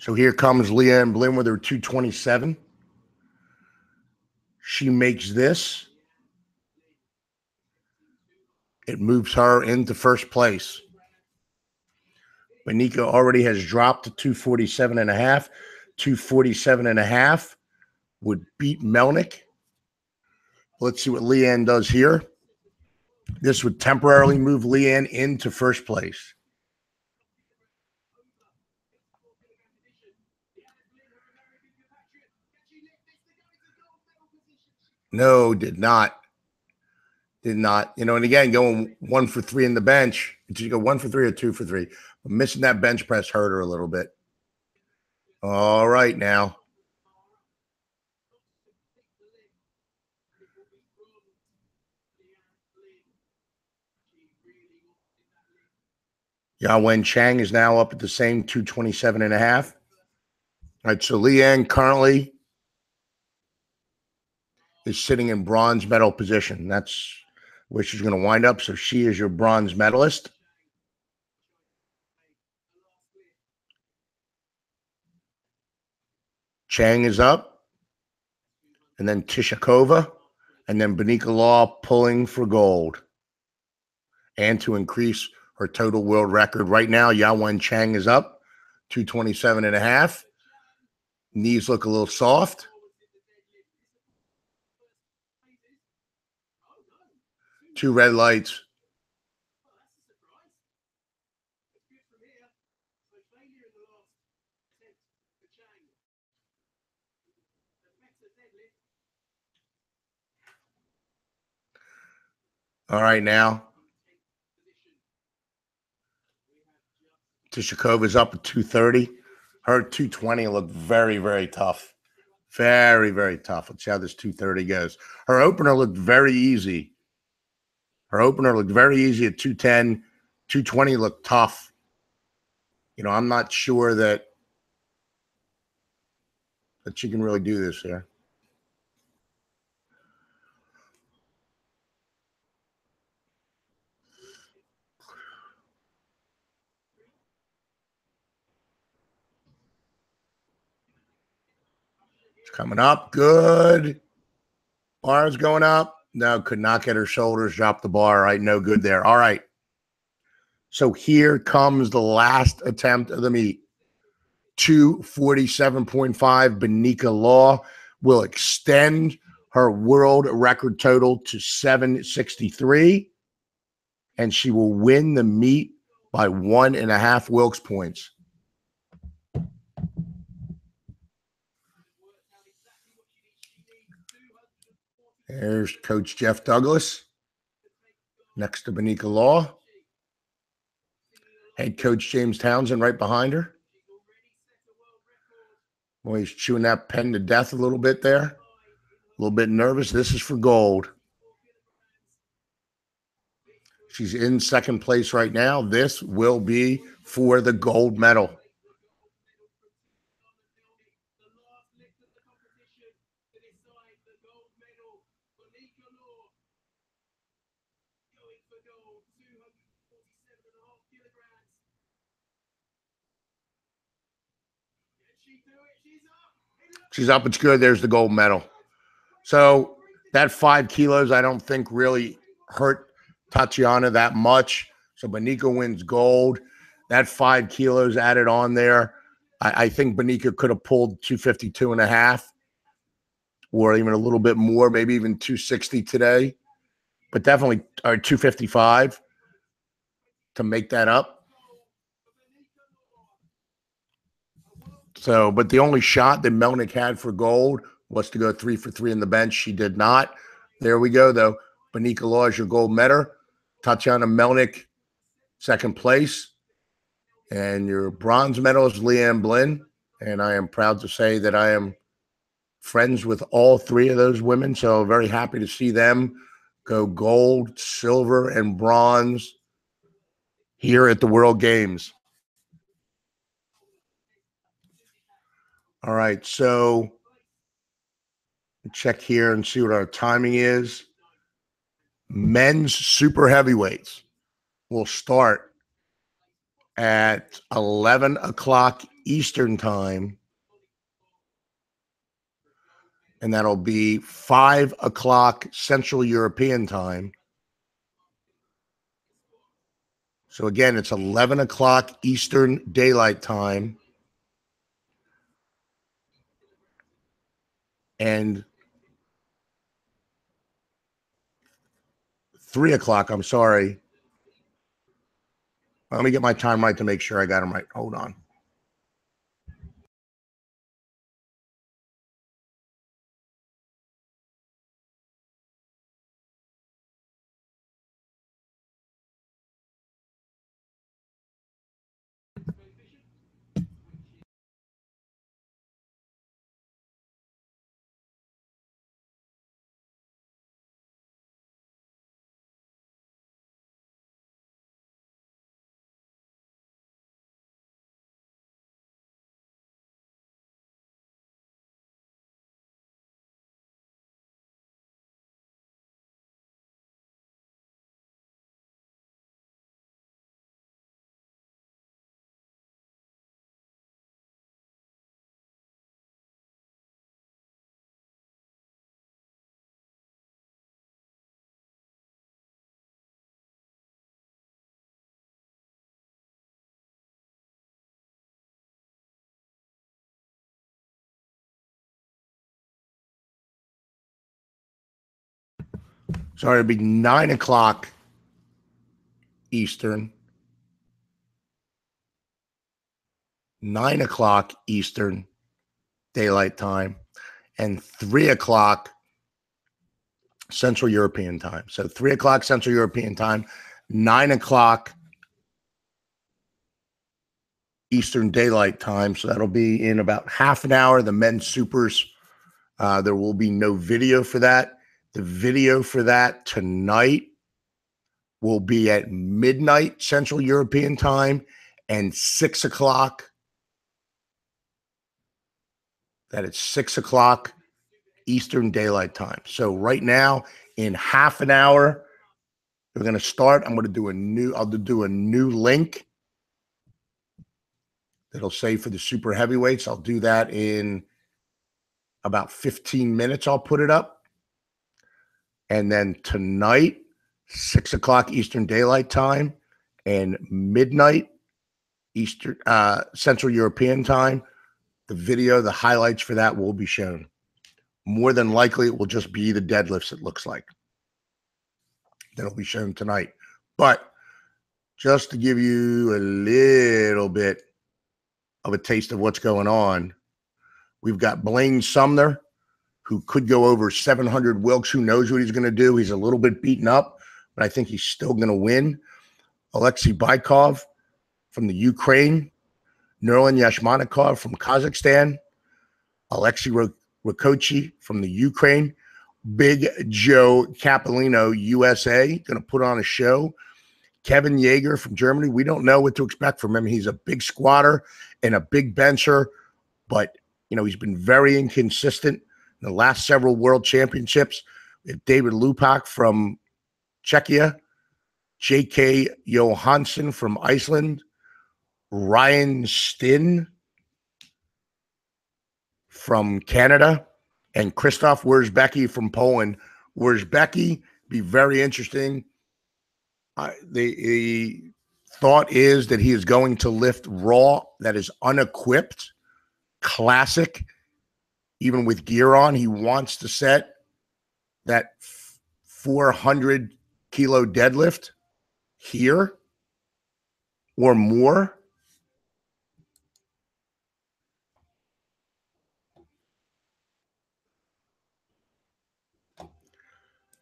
So here comes Leanne Blinn with her 227. She makes this. It moves her into first place. Benika already has dropped to 247.5. 247.5 would beat Melnick. Let's see what Leanne does here. This would temporarily move Leanne into first place. No, did not. Did not. You know, and again, going 1 for 3 in the bench. Did you go 1 for 3 or 2 for 3? But missing that bench press hurt her a little bit. All right, now. Yawen Chang is now up at the same 227.5. All right, so Leanne currently is sitting in bronze medal position. That's where she's going to wind up. So she is your bronze medalist. Chang is up. And then Tishakova. And then Benika Law pulling for gold. And to increase her total world record. Right now, Yawen Chang is up. 227.5. Knees look a little soft. Two red lights. All right, now. Tishikova's up at 230. Her 220 looked very, very tough. Very, very tough. Let's see how this 230 goes. Her opener looked very easy. Her opener looked very easy at 210. 220 looked tough. You know, I'm not sure that she can really do this here. It's coming up. Good. Bar's going up. No, could not get her shoulders. Drop the bar. All right, no good there. All right. So here comes the last attempt of the meet. 247.5. Benika Law will extend her world record total to 763, and she will win the meet by 1.5 Wilks points. There's Coach Jeff Douglas next to Benika Law. Head Coach James Townsend right behind her. Boy, he's chewing that pen to death a little bit there. A little bit nervous. This is for gold. She's in second place right now. This will be for the gold medal. She's up. It's good. There's the gold medal. So that 5 kilos, I don't think really hurt Tatiana that much. So Benica wins gold. That 5 kilos added on there. I think Benica could have pulled 252 and a half, or even a little bit more, maybe even 260 today, but definitely 255 to make that up. So, but the only shot that Melnick had for gold was to go 3 for 3 in the bench. She did not. There we go, though. Benica Law is your gold medal. Tatiana Melnick, second place. And your bronze medal is Leanne Blinn. And I am proud to say that I am friends with all 3 of those women. So very happy to see them go gold, silver, and bronze here at the World Games. All right, so check here and see what our timing is. Men's super heavyweights will start at 11 o'clock Eastern time, and that'll be 5 o'clock Central European time. So again, it's 11 o'clock Eastern Daylight Time. And 3 o'clock, I'm sorry. Let me get my time right to make sure I got them right. Hold on. Sorry, it'll be 9 o'clock Eastern. 9 o'clock Eastern Daylight Time, and 3 o'clock Central European Time. So 3 o'clock Central European Time, 9 o'clock Eastern Daylight Time. So that'll be in about half an hour. The men's supers, there will be no video for that. The video for that tonight will be at midnight Central European Time and 6 o'clock. That is 6 o'clock Eastern Daylight Time. So right now, in half an hour, we're going to start. I'm going to do I'll do a new link that'll say for the super heavyweights. I'll do that in about 15 minutes. I'll put it up. And then tonight, 6 o'clock Eastern Daylight Time and midnight Eastern Central European Time, the video, the highlights for that will be shown. More than likely, it will just be the deadlifts, it looks like. That'll be shown tonight. But just to give you a little bit of a taste of what's going on, we've got Blaine Sumner, who could go over 700 Wilks. Who knows what he's going to do? He's a little bit beaten up, but I think he's still going to win. Alexei Baikov from the Ukraine. Nurlan Yashmanikov from Kazakhstan. Alexei Rakoczy from the Ukraine. Big Joe Capolino, USA, going to put on a show. Kevin Yeager from Germany, we don't know what to expect from him. He's a big squatter and a big bencher, but he's been very inconsistent in the last several world championships. We have David Lupak from Czechia, J.K. Johansson from Iceland, Ryan Stinn from Canada, and Krzysztof Wierzbicki from Poland. Wierzbicki be very interesting. The thought is that he is going to lift raw, that is unequipped, classic, even with gear on. He wants to set that 400 kilo deadlift here or more.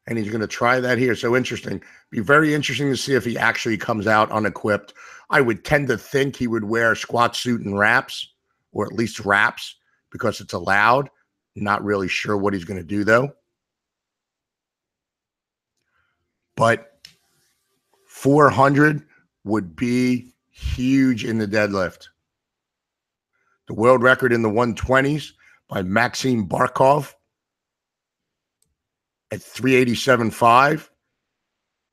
And he's going to try that here. So interesting. Be very interesting to see if he actually comes out unequipped. I would tend to think he would wear a squat suit and wraps, or at least wraps, because it's allowed. Not really sure what he's going to do, though. But 400 would be huge in the deadlift. The world record in the 120s by Maxim Barkov at 387.5.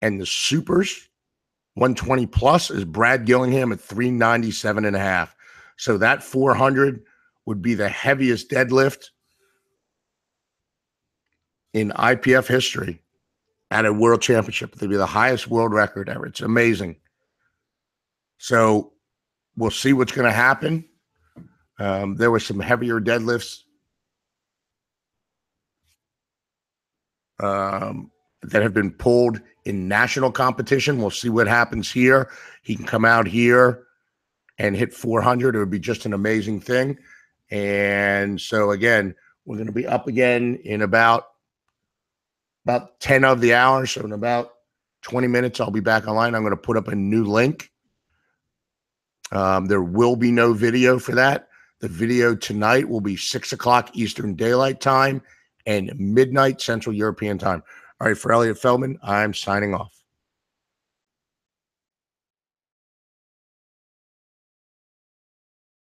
And the supers, 120 plus, is Brad Gillingham at 397.5. So that 400 would be the heaviest deadlift in IPF history at a world championship. It'd be the highest world record ever. It's amazing. So we'll see what's going to happen. There were some heavier deadlifts that have been pulled in national competition. We'll see what happens here. He can come out here and hit 400. It would be just an amazing thing. And so, again, we're going to be up again in about 10 of the hour. So in about 20 minutes, I'll be back online. I'm going to put up a new link. There will be no video for that. The video tonight will be 6 o'clock Eastern Daylight Time and midnight Central European Time. All right, for Elliot Feldman, I'm signing off.